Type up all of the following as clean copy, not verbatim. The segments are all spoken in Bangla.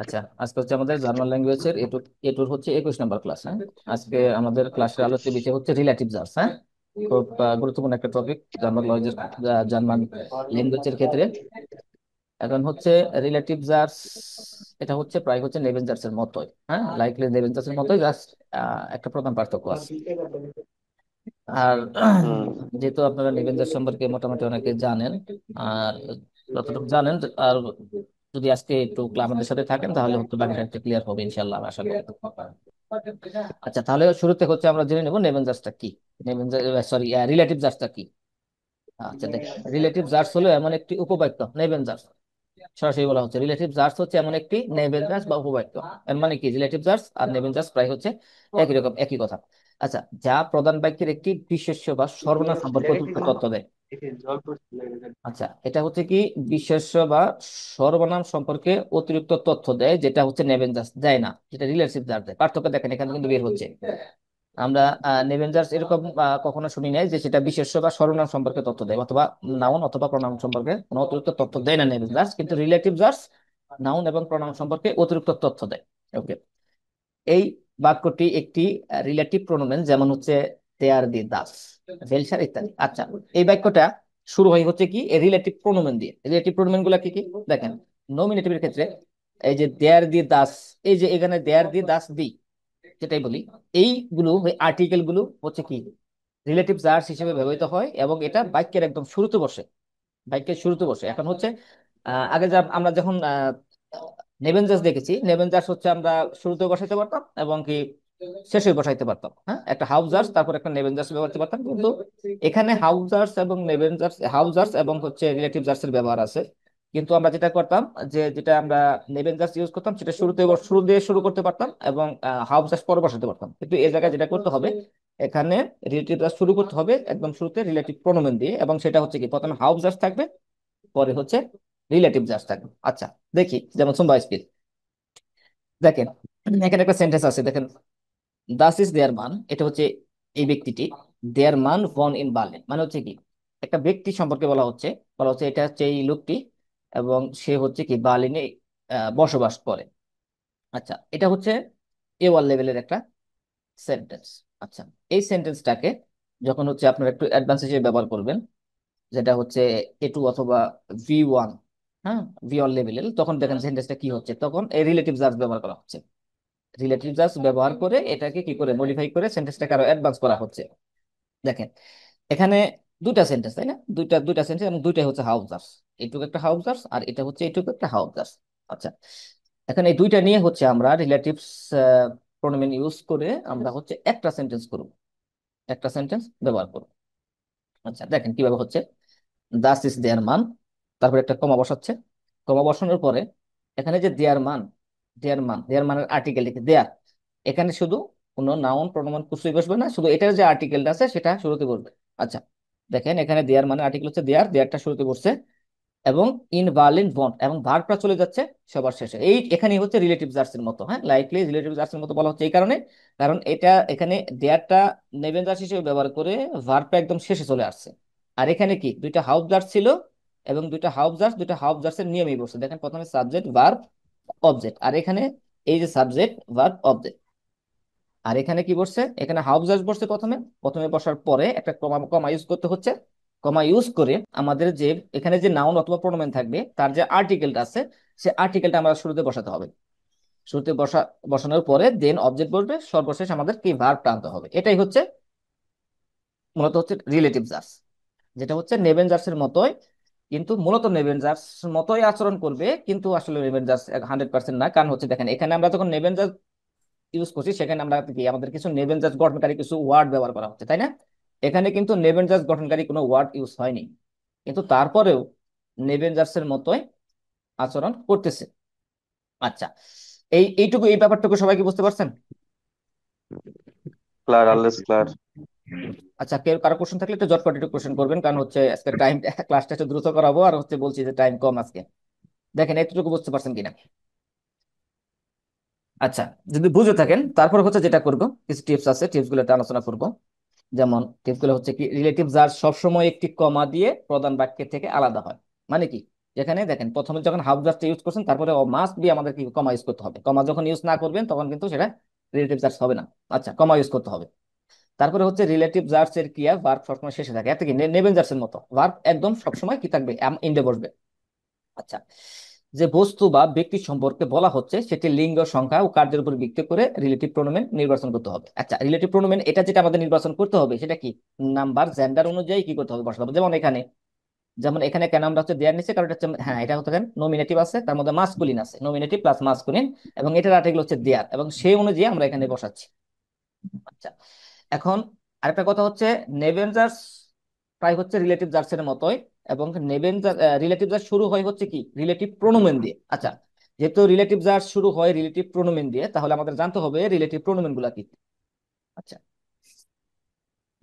আচ্ছা, আজকে হচ্ছে আমাদের জার্মান ল্যাঙ্গুয়েজের এটুর হচ্ছে 21 নম্বর ক্লাস। হ্যাঁ, আজকে আমাদের ক্লাসের আলোচ্য বিষয় হচ্ছে রিলেটিভ জার্স। হ্যাঁ, খুব গুরুত্বপূর্ণ একটা টপিক জার্মান ল্যাঙ্গুয়েজের, জার্মান ল্যাঙ্গুয়েজের ক্ষেত্রে। এখন হচ্ছে রিলেটিভ জার্স, এটা হচ্ছে প্রায় হচ্ছে নেবেন জার্স এর মতোই। হ্যাঁ, লাইকলি নেবেন জার্স এর মতোই, জাস্ট একটা প্রধান পার্থক্য আছে। আর হুম। যেহেতু আপনারা নিবেঞ্জার সম্পর্কে মোটামুটি অনেকে জানেন, আর যতটুকু জানেন, আর যদি আজকে একটু আমাদের সাথে থাকেন তাহলে হয়তো বাকিটা একটু ক্লিয়ার হবে ইনশাল্লাহ, আমি আশা করি। আচ্ছা, তাহলে শুরুতে হচ্ছে আমরা জেনে নেব নেবেঞ্জার্সটা কি। নেবেঞ্জার, সরি, রিলেটিভ জার্সটা কি। আচ্ছা, দেখেন, রিলেটিভ জার্স হলো এমন একটি উপবাক্য। নেবেঞ্জার্স সরাসরি বলা হচ্ছে রিলেটিভ জার্স হচ্ছে এমন একটি নেবেঞ্জার্স বা উপবাক্য। এর মানে কি, রিলেটিভ জার্স আর নেবেঞ্জার্স প্রায় হচ্ছে একই রকম, একই কথা। আচ্ছা, যা প্রধান বাক্যের একটি বিশেষ্য বা সর্বনাম সম্পর্কে অতিরিক্ত তথ্য দেয়। আচ্ছা, এটা হচ্ছে কি, বিশেষ্য বা সর্বনাম সম্পর্কে অতিরিক্ত তথ্য দেয়, যেটা হচ্ছে নেবেঞ্জার্স দেয় না, যেটা রিলেটিভ জার্স দেয়। পার্থক্য দেখেন এখানে কিন্তু বের হচ্ছে। আমরা নেবেঞ্জার্স এরকম কখনো শুনি নাই যে সেটা বিশেষ্য বা সর্বনাম সম্পর্কে তথ্য দেয়, অথবা নাউন অথবা প্রনাউন সম্পর্কে কোনো অতিরিক্ত তথ্য দেয় না নেবেঞ্জার্স, কিন্তু রিলেটিভ জার্স নাউন এবং প্রনাউন সম্পর্কে অতিরিক্ত তথ্য দেয়। ওকে, এই বাক্যটি একটি রিলেটিভ প্রোনোমেন, যেমন হচ্ছে দেয়ার, দি, দাস, ভেলসার ইত্যাদি। আচ্ছা, এই বাক্যটা শুরু হয় হচ্ছে কি রিলেটিভ প্রোনোমেন দিয়ে। রিলেটিভ প্রোনোমেন গুলা কি কি দেখেন, নমিনেটিভের ক্ষেত্রে এই যে দেয়ার, দি, দাস, এই যে এখানে দেয়ার, দি, দাস, দি যেটাই বলি, এইগুলো ওই আর্টিকেল গুলো হচ্ছে কি রিলেটিভ জার্স হিসেবে ব্যবহৃত হয়, এবং এটা বাক্যের একদম শুরুতে বসে। বাক্যের শুরুতে বসে। এখন হচ্ছে আগে যা আমরা যখন নেবেঞ্জার্স দেখেছি, নেবেঞ্জার্স হচ্ছে আমরা শুরুতে বসাইতে পারতাম এবং কি শেষে বসাইতে পারতাম। হ্যাঁ, একটা হাউজার্স তারপর একটা নেবেঞ্জার্স ব্যবহার করতে পারতাম, কিন্তু এখানে হাউজার্স এবং নেবেঞ্জার্স, হাউজার্স এবং হচ্ছে রিলেটিভ জার্স এর ব্যবহার আছে। কিন্তু আমরা যেটা করতাম, যেটা আমরা নেবেঞ্জার্স ইউজ করতাম, সেটা শুরু দিয়ে শুরু করতে পারতাম এবং হাউজার্স পরে বসাতে পারতাম। কিন্তু এই জায়গায় যেটা করতে হবে, এখানে রিলেটিভ জার্স শুরু করতে হবে একদম শুরুতে রিলেটিভ প্রোনোমেন দিয়ে, এবং সেটা হচ্ছে কি প্রথমে হাউজার্স থাকবে, পরে হচ্ছে রিলেটিভ জার্স থাকবে। আচ্ছা, দেখি, যেমন সুম্বা স্পিল, দেখেন এখানে একটা সেন্টেন্স আছে, দেখেন, দাস ইজ দেয়ার মান, এটা হচ্ছে এই ব্যক্তিটি, দেয়ার মান বর্ন ইন বার্লিন, মানে হচ্ছে কি একটা ব্যক্তি সম্পর্কে বলা হচ্ছে এটা হচ্ছে এই লোকটি, এবং সে হচ্ছে কি বার্লিনে বসবাস করে। আচ্ছা, এটা হচ্ছে এ ওয়ান লেভেলের একটা সেন্টেন্স। আচ্ছা, এই সেন্টেন্সটাকে যখন হচ্ছে আপনারা একটু অ্যাডভান্স হিসেবে ব্যবহার করবেন, যেটা হচ্ছে এ টু অথবা V1, হ্যাঁ, V1 লেভেলের, তখন দেখেন সেন্টেন্সটা কি হচ্ছে, তখন এই রিলেটিভ জার্স ব্যবহার করা হচ্ছে। রিলেটিভ জার্স ব্যবহার করে এটাকে কি করে মডিফাই করে সেন্টেন্সটাকে আরো অ্যাডভান্স করা হচ্ছে। দেখেন, এখানে দুটা সেন্টেন্স, তাই না, দুইটা দুইটা সেন্টেন্স, এবং দুইটাই হচ্ছে হাউজার্স। এইটুকু একটা হাউজার্স আর এটা হচ্ছে এইটুকু একটা হাউজার্স। আচ্ছা, এখন এই দুইটা নিয়ে হচ্ছে আমরা রিলেটিভস প্রোনোমেন ইউজ করে আমরা হচ্ছে একটা সেন্টেন্স করব, একটা সেন্টেন্স ব্যবহার করব। আচ্ছা, দেখেন কিভাবে হচ্ছে, দাস ইজ দেয়ার মান, তারপর একটা কমা বসাচ্ছে, কমা বসানোর পরে এখানে যে দেয়ার মান, দেয়ার মানের আর্টিকেল লিখে দেয়ার, এখানে শুধু কোনো নাউন প্রোনাউন কিছুই বসবে না, শুধু এটার যে আর্টিকেলটা আছে সেটা শুরুতে বসবে। আচ্ছা, দেখেন এখানে দেয়ার মানে আর্টিকেল হচ্ছে দেয়ার, দেয়ারটা শুরুতে বসছে, এবং ইন বার্লিন বন্ড, এবং ভার্বটা চলে যাচ্ছে সবার শেষে। এই এখানেই হচ্ছে রিলেটিভ জার্স এর মতো। হ্যাঁ, লাইকলি রিলেটিভ জার্স এর মতো বলা হচ্ছে এই কারণে, কারণ এটা এখানে দেয়ারটা নেবেন জার্স হিসেবে ব্যবহার করে ভার্বটা একদম শেষে চলে আসছে। আর এখানে কি দুইটা হাউস জার্স ছিল, এবং দুইটা হাউস জার্স এর নিয়মেই বসছে। দেখেন প্রথমে সাবজেক্ট ভার্ব অবজেক্ট, আর এখানে এই যে সাবজেক্ট ভার্ব অবজেক্ট, আর এখানে কি বসছে, এখানে হাউস জার্স বসছে প্রথমে, প্রথমে বসার পরে একটা কমা কমা ইউজ করতে হচ্ছে। কমা ইউজ করে আমাদের যে এখানে যে নাউন অথবা প্রোনোমেন থাকবে তার যে আর্টিকেলটা আছে, সে আর্টিকেলটা আমরা শুরুতে বসাতে হবে। শুরুতে বসানোর পরে দেন অবজেক্ট বসবে, সর্বশেষ আমাদের কি ভার্বটা আনতে হবে। এটাই হচ্ছে মূলত হচ্ছে রিলেটিভ জার্স, যেটা হচ্ছে নেবেন জার্সের মতোই, কিন্তু মূলত নেবেন জার্স মতোই আচরণ করবে, কিন্তু আসলে নেবেন জার্স 100% না। কারণ হচ্ছে দেখেন, এখানে আমরা যখন নেবেন জার্স ইউজ করছি, সেখানে আমরা কি আমাদের কিছু নেবেন জার্স গঠনকারী কিছু ওয়ার্ড ব্যবহার করা হচ্ছে, তাই না? এখানে কিন্তু নেবেন জার্স গঠনকারী কোনো ওয়ার্ড ইউজ হয়নি, কিন্তু তারপরেও নেবেন জার্সের মতোই আচরণ করতেছে। আচ্ছা, এইটুকু, এই ব্যাপারটুকু সবাই কি বুঝতে পারছেন? ক্লার, আনলেস ক্লার। আচ্ছা, কেউ কারো কোশ্চেন থাকলে একটু জটপট একটু কোশ্চেন করবেন, কারণ হচ্ছে আজকে টাইম ক্লাসটা একটু দ্রুত করাবো, আর হচ্ছে বলছি যে টাইম কম আজকে। দেখেন এতটুকু বুঝতে পারছেন কিনা। আচ্ছা, যদি বুঝে থাকেন তারপর হচ্ছে যেটা করবো, কিছু টিপস আছে, টিপস গুলো একটু আলোচনা করবো। যেমন টিপস গুলো হচ্ছে কি, রিলেটিভ জার্স সবসময় একটি কমা দিয়ে প্রধান বাক্যের থেকে আলাদা হয়। মানে কি, যেখানে দেখেন প্রথমে যখন হাফ জাস্ট ইউজ করছেন তারপরে মাস্ট বি আমাদের কি কমা ইউজ করতে হবে, কমা যখন ইউজ না করবেন তখন কিন্তু সেটা রিলেটিভ জার্স হবে না। আচ্ছা, কমা ইউজ করতে হবে। তারপরে হচ্ছে রিলেটিভ জার্স এর ক্রিয়া ভার্ব সবসময় শেষে থাকে, এত কি নেবেন জার্স এর মতো ভার্ব একদম সবসময় কি থাকবে, এম ইন্ডে বসবে। আচ্ছা, যে বস্তু বা ব্যক্তি সম্পর্কে বলা হচ্ছে সেটি লিঙ্গ, সংখ্যা ও কার্যের উপর ভিত্তি করে রিলেটিভ প্রোনোমেন নির্বাচন করতে হবে। আচ্ছা, রিলেটিভ প্রোনোমেন এটা যেটা আমাদের নির্বাচন করতে হবে সেটা কি, নাম্বার জেন্ডার অনুযায়ী কি করতে হবে, বসাতে হবে। যেমন এখানে কেন আমরা হচ্ছে দেয়ার নিচে, কারণ এটা হচ্ছে, হ্যাঁ এটা হচ্ছে নমিনেটিভ আছে, তার মধ্যে মাস্কুলিন আছে, নমিনেটিভ প্লাস মাস্কুলিন, এবং এটার আর্টিকেল হচ্ছে দেয়ার, এবং সেই অনুযায়ী আমরা এখানে বসাচ্ছি। আচ্ছা, এখন আরেকটা কথা হচ্ছে, নেবেন জার্স প্রায় হচ্ছে রিলেটিভ জার্সের মতোই, এবং নেবেন রিলেটিভ জার্স শুরু হয় হচ্ছে কি রিলেটিভ প্রোনোমেন দিয়ে। আচ্ছা, যেহেতু রিলেটিভ জার্স শুরু হয় রিলেটিভ প্রোনোমেন দিয়ে, তাহলে আমাদের জানতে হবে রিলেটিভ প্রোনোমেন গুলা কি। আচ্ছা,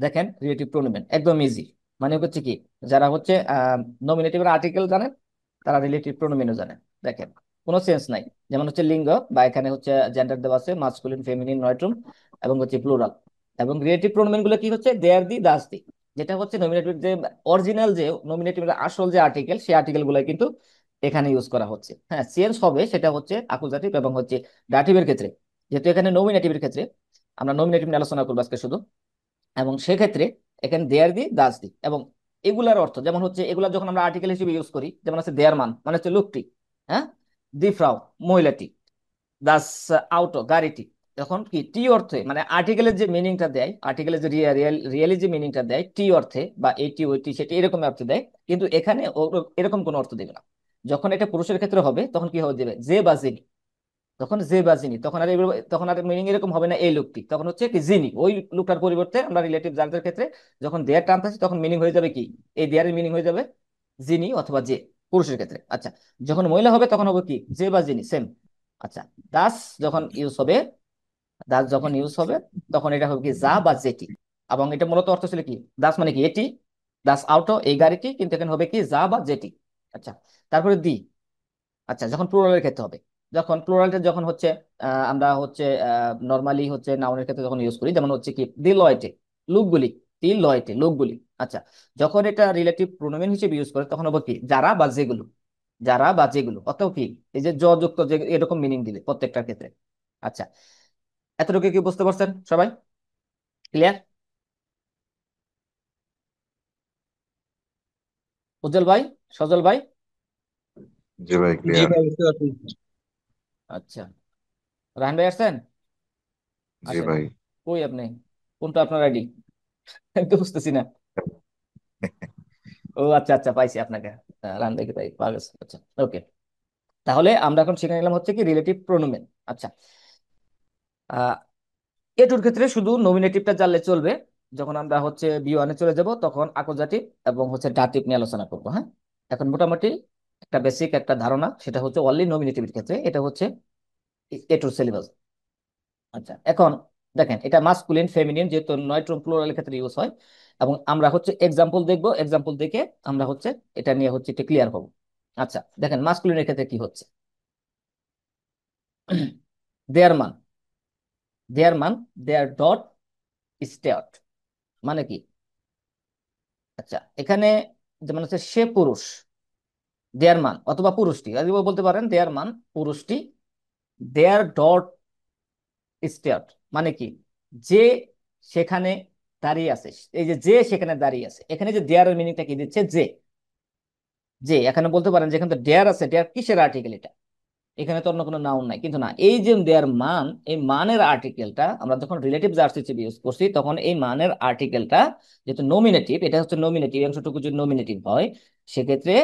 দেখেন রিলেটিভ প্রোনোমেন একদম ইজি, মানে হচ্ছে কি, যারা হচ্ছে নমিনেটিভ আর্টিকেল জানেন তারা রিলেটিভ প্রোনোমেনও জানেন। দেখেন কোনো সেন্স নাই, যেমন হচ্ছে লিঙ্গ, বা এখানে হচ্ছে জেন্ডার দেওয়া আছে, মাস্কুলিন, ফেমিনিন, নয়ট্রুম, এবং হচ্ছে প্লুরাল। এবং রিলেটিভ প্রোনোমেন গুলো কি হচ্ছে, দেয়ার দি, দাস দি, যেটা হচ্ছে নমিনেটিভ যে অরিজিনাল যে নমিনেটিভ আসল যে আর্টিকেল, সেই আর্টিকেল গুলো কিন্তু এখানে ইউজ করা হচ্ছে। হ্যাঁ, চেঞ্জ হবে সেটা হচ্ছে আকুজাটিভ এবং হচ্ছে ডাটিভের ক্ষেত্রে, যেহেতু এখানে নমিনেটিভের ক্ষেত্রে আমরা নমিনেটিভ নিয়ে আলোচনা করবো আজকে শুধু। এবং সেক্ষেত্রে এখানে দেয়ার দি, দাস দি, এবং এগুলার অর্থ যেমন হচ্ছে, এগুলা যখন আমরা আর্টিকেল হিসেবে ইউজ করি, যেমন আছে দেয়ার মান মানে হচ্ছে লোকটি, হ্যাঁ, দি ফ্রাউ মহিলাটি, দাস আউটো গাড়িটি, তখন কি টি অর্থে মানে আর্টিকেলের যে মিনিংটা দেয়, আর্টিকেলের যে রিয়েলি যে মিনিংটা দেয় টি অর্থে, বা এটি ওইটি সেটি এরকম অর্থ দেয়, কিন্তু এখানে এরকম কোনো অর্থ দেবে না। যখন এটা পুরুষের ক্ষেত্রে হবে তখন কি হবে দেবে, যে বা যিনি, তখন যে বা যিনি, তখন আর মিনিং এরকম হবে না এই লোকটি, তখন হচ্ছে কি যিনি, ওই লোকটার পরিবর্তে আমরা রিলেটিভ জার্সের ক্ষেত্রে যখন দেয়ার টানতেছি তখন মিনিং হয়ে যাবে কি, এই দেয়ারের মিনিং হয়ে যাবে যিনি অথবা যে, পুরুষের ক্ষেত্রে। আচ্ছা, যখন মহিলা হবে তখন হবে কি, যে বা যিনি, সেম। আচ্ছা, দাস যখন ইউজ হবে, দাস যখন ইউজ হবে তখন এটা হবে কি, যা বা যেটি, এবং এটা মূলত অর্থ ছিল কি, দাস মানে কি এটি, দাস আউটো এই গাড়িটি, কিন্তু এখানে হবে কি যা বা যেটি। আচ্ছা, তারপরে দি। আচ্ছা, যখন প্লুরালের ক্ষেত্রে হবে, যখন প্লুরালটা যখন হচ্ছে আমরা হচ্ছে নর্মালি হচ্ছে নাউনের ক্ষেত্রে যখন ইউজ করি, যেমন হচ্ছে কি দি লয়টে লোকগুলি, দি লয়টে লোকগুলি। আচ্ছা, যখন এটা রিলেটিভ প্রোনোমেন হিসেবে ইউজ করে তখন হবে কি, যারা বা যেগুলো, যারা বা যেগুলো, অর্থাৎ কি এই যে যুক্ত যে এরকম মিনিং দিবে প্রত্যেকটার ক্ষেত্রে। আচ্ছা, এতটুকু কি বুঝতে পারছেন সবাই, ক্লিয়ার? উজ্জ্বল ভাই, সজল ভাই? জি ভাই, জি ক্লিয়ার। ভাই, বুঝতে পারছি। আচ্ছা, রাহান ভাই আসছেন? জি আসেন। ভাই। কই আপনি, কোনটা আপনার আইডি? আমি তো বুঝতেছি না। ও আচ্ছা আচ্ছা, পাইছি আপনাকে, রান দেখে তাই পাওয়া গেছে। আচ্ছা, ওকে। তাহলে আমরা এখন শিখে নিলাম হচ্ছে কি রিলেটিভ প্রোনোমেন। আচ্ছা, আহ এটুর ক্ষেত্রে শুধু নমিনেটিভটা জানলে চলবে, যখন আমরা হচ্ছে বি ওয়ানে চলে যাব তখন আকোজাটিভ এবং হচ্ছে ডাটিভ নিয়ে আলোচনা করবো। হ্যাঁ, এখন মোটামুটি একটা বেসিক একটা ধারণা, সেটা হচ্ছে অনলি নমিনেটিভের ক্ষেত্রে এটা হচ্ছে এটুর সিলেবাস। আচ্ছা, এখন দেখেন এটা মাস্কুলিন ফেমিনিন যেহেতু নয়ট্রুম প্লুরালের ক্ষেত্রে ইউজ হয়, এবং আমরা হচ্ছে এক্সাম্পল দেখবো, এক্সাম্পল দেখে আমরা হচ্ছে এটা নিয়ে হচ্ছে একটু ক্লিয়ার হবো। আচ্ছা, দেখেন মাস্কুলিনের ক্ষেত্রে কি হচ্ছে, দেয়ার মান, দেয়ার মান, দেয়ার ডট স্টেট, মানে কি। আচ্ছা, এখানে যেমন হচ্ছে সে পুরুষ, দেয়ার মান, অথবা পুরুষটি, আর বলতে পারেন দেয়ার মান পুরুষটি, দেয়ার ডট স্টেট মানে কি, যে সেখানে দাঁড়িয়ে আছে, এই যে যে সেখানে দাঁড়িয়ে আছে, এখানে যে দেয়ারের মিনিংটা কি দিচ্ছে, যে, যে এখানে বলতে পারেন যেখানে তো ডেয়ার আছে, ডেয়ার কিসের আর্টিকেল এটা, এখানে তো অন্য কোনো নাউন নাই, কিন্তু না, এই যে দেয়ার মান, এই মানের আর্টিকেলটা আমরা যখন রিলেটিভ জার্স হিসেবে ইউজ করছি তখন এই মানের আর্টিকেলটা যেহেতু নমিনেটিভ, এটা হচ্ছে নমিনেটিভ, অংশটুকু যদি নমিনেটিভ হয় সেক্ষেত্রে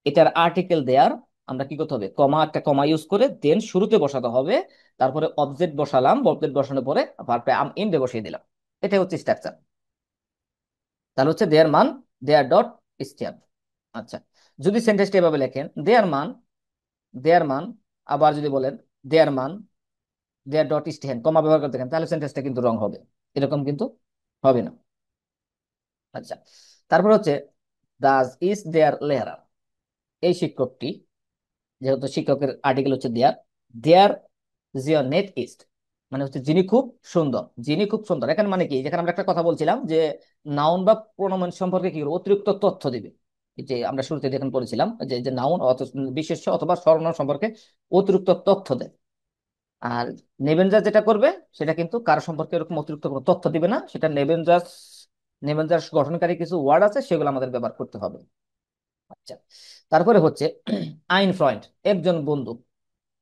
এটার আর্টিকেল দেয়ার আমরা কি করতে হবে, কমা, একটা কমা ইউজ করে দেন শুরুতে বসাতে হবে, তারপরে অবজেক্ট বসালাম, অবজেক্ট বসানোর পরে ভার্বে আম ইন দে বসিয়ে দিলাম। এটা হচ্ছে স্ট্রাকচার। তাহলে হচ্ছে দেয়ার মান, দেয়ার ডট স্টেপ। আচ্ছা, যদি সেন্টেন্সটা এভাবে লেখেন, দেয়ার মান, দেয়ার মান, আবার যদি বলেন দেয়ার মান, দেয়ার ডট স্টেন, কমা ব্যবহার করতে থাকেন, তাহলে সেন্টেন্সটা কিন্তু রং হবে, এরকম কিন্তু হবে না। আচ্ছা, তারপর হচ্ছে দাস ইজ দেয়ার লেহারার, এই শিক্ষকটি, যেহেতু শিক্ষকের আর্টিকেল হচ্ছে দেয়ার, দেয়ার জিওর নেট ইস্ট, মানে হচ্ছে যিনি খুব সুন্দর, যিনি খুব সুন্দর, এখানে মানে কি, যেখানে আমরা একটা কথা বলছিলাম যে নাউন বা প্রোনাউন সম্পর্কে কি করবে, অতিরিক্ত তথ্য দিবে, এই যে আমরা শুরুতে দেখেন পড়েছিলাম যে যে নাউন বিশেষ্য অথবা সর্বনাম সম্পর্কে অতিরিক্ত তথ্য দেয়। আর নেবেনজাস যেটা করবে সেটা কিন্তু কার সম্পর্কে এরকম অতিরিক্ত কোনো তথ্য দিবে না, সেটা নেবেনজাস নেবেনজাস গঠনকারী কিছু ওয়ার্ড আছে সেগুলো আমাদের ব্যবহার করতে হবে। আচ্ছা, তারপরে হচ্ছে আইন ফ্রেন্ড, একজন বন্ধু।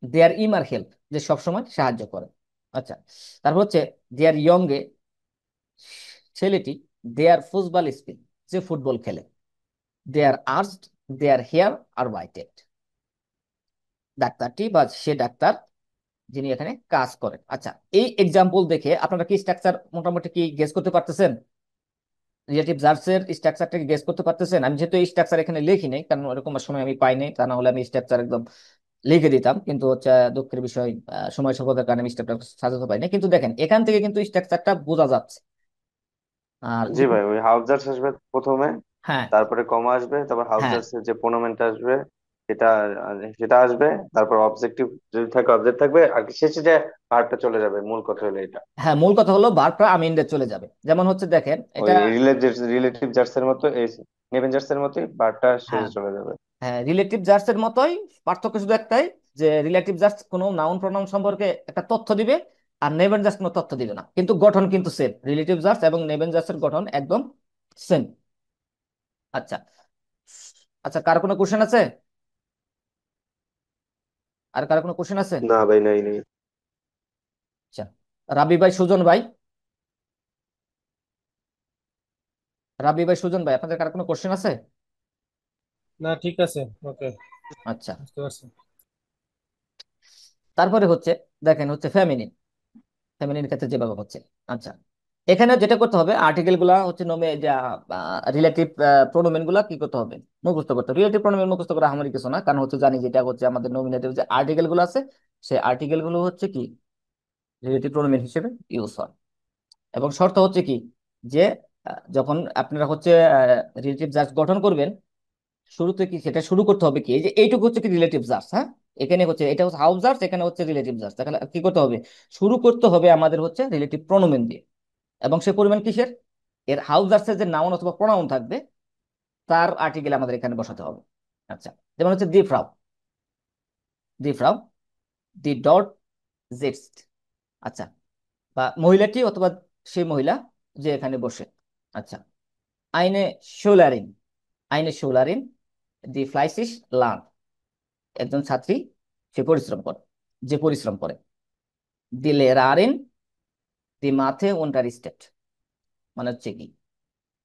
দেয়ার ইমার হেল্প, যে সবসময় সাহায্য করে। আচ্ছা, তারপর হচ্ছে দেয়ার ইয়ংগে, ছেলেটি। দেয়ার ফুটবল স্কিল, যে ফুটবল খেলে। দেয়ার আর্সড, দেয়ার হেয়ার আর হোয়াইটেড, ডাক্তারটি বা সে ডাক্তার যিনি এখানে কাজ করেন। আচ্ছা, এই এক্সাম্পল দেখে আপনারা কি স্ট্রাকচার মোটামুটি কি গেস করতে পারতেছেন? রিলেটিভ ভার্বস এর স্ট্রাকচারটাকে গেস করতে পারতেছেন? আমি যেহেতু এই স্ট্রাকচার এখানে লিখি নাই, কারণ ওরকম সময় আমি পাই নাই, তা না হলে আমি স্ট্রাকচার একদম লিখে দিতাম, কিন্তু হচ্ছে দুঃখের বিষয়, সময় স্বল্পতার কারণে আমি স্ট্রাকচার সাজাতে পারি না। কিন্তু দেখেন এখান থেকে কিন্তু স্ট্রাকচারটা বোঝা যাচ্ছে। আর জি ভাই, ওই হাউজার্স আসবে প্রথমে, হ্যাঁ, তারপরে কমা আসবে, তারপর হ্যাঁ, হাউজার্স এর যে প্রোনোমেন্ট আসবে সেটা সেটা আসবে, তারপর অবজেক্টিভ যদি থাকে অবজেক্ট থাকবে, আর শেষে যে ভার্বটা চলে যাবে, মূল কথা হলো এটা। হ্যাঁ, মূল কথা হলো ভার্বটা আমিনদের চলে যাবে। যেমন হচ্ছে দেখেন ওই এটা। রিলেটিভ জার্স এর মতো, এই নেভেন জার্স এর মতোই ভার্বটা হ্যাঁ, শেষে চলে যাবে। হ্যাঁ, রিলেটিভ জার্স এর মতোই। পার্থক্য শুধু একটাই, যে রিলেটিভ জার্স কোনো নাউন প্রোনাউন সম্পর্কে একটা তথ্য দিবে, আর নেভেন জার্স কোনো তথ্য দিবে না, কিন্তু গঠন কিন্তু সেম। রিলেটিভ জার্স এবং নেভেন জার্স এর গঠন একদম সেম। আচ্ছা, আচ্ছা, কার কোনো কোশ্চেন আছে? আর কার কোনো কোশ্চেন আছে? না ভাই, নাই নেই। আচ্ছা, রাবি ভাই, সুজন ভাই, রাবি ভাই, সুজন ভাই, আপনাদের কার কোনো কোশ্চেন আছে? না, ঠিক আছে। ওকে, আচ্ছা, বুঝতে পারছি। তারপরে হচ্ছে দেখেন হচ্ছে ফেমিনিন। ফেমিনিন ক্ষেত্রে যেভাবে হচ্ছে। আচ্ছা, এখানে যেটা করতে হবে, আর্টিকেল গুলা হচ্ছে নমে যা রিলেটিভ প্রোনোমেন গুলা কি করতে হবে, মুখস্থ করতে হবে। রিলেটিভ প্রোনোমেন মুখস্থ করা আমাদের কিছু না, কারণ হচ্ছে জানি যেটা হচ্ছে আমাদের নমিনেটিভ যে আর্টিকেল গুলো আছে, সেই আর্টিকেল গুলো হচ্ছে কি রিলেটিভ প্রোনোমেন হিসেবে ইউজ হয়। এবং শর্ত হচ্ছে কি, যে যখন আপনারা হচ্ছে রিলেটিভ জাজ গঠন করবেন, শুরুতে কি সেটা শুরু করতে হবে কি, এই যে এইটুকু হচ্ছে কি রিলেটিভ জাজ। হ্যাঁ, এখানে হচ্ছে এটা হচ্ছে হাউস জাজ, এখানে হচ্ছে রিলেটিভ জাজ। তাহলে কি করতে হবে, শুরু করতে হবে আমাদের হচ্ছে রিলেটিভ প্রোনোমেন দিয়ে। এবং সে পরিমাণ কিসের, এর হাউস জার্সের যে নাউন অথবা প্রোনাউন থাকবে তার আর্টিকেল আমাদের এখানে বসাতে হবে। আচ্ছা, যেমন হচ্ছে দি ফ্রাউ, দি ফ্রাউ, দি ডট জেটস। আচ্ছা, বা মহিলাটি অথবা সেই মহিলা যে এখানে বসে। আচ্ছা, আইনে শোলারিন, আইনে শোলারিন, দি ফ্লাইসিস লার্ন, একজন ছাত্রী সে পরিশ্রম করে, যে পরিশ্রম করে। দি লেরারিন, দি মাথে উন্টারিস্টেড, মানে হচ্ছে কি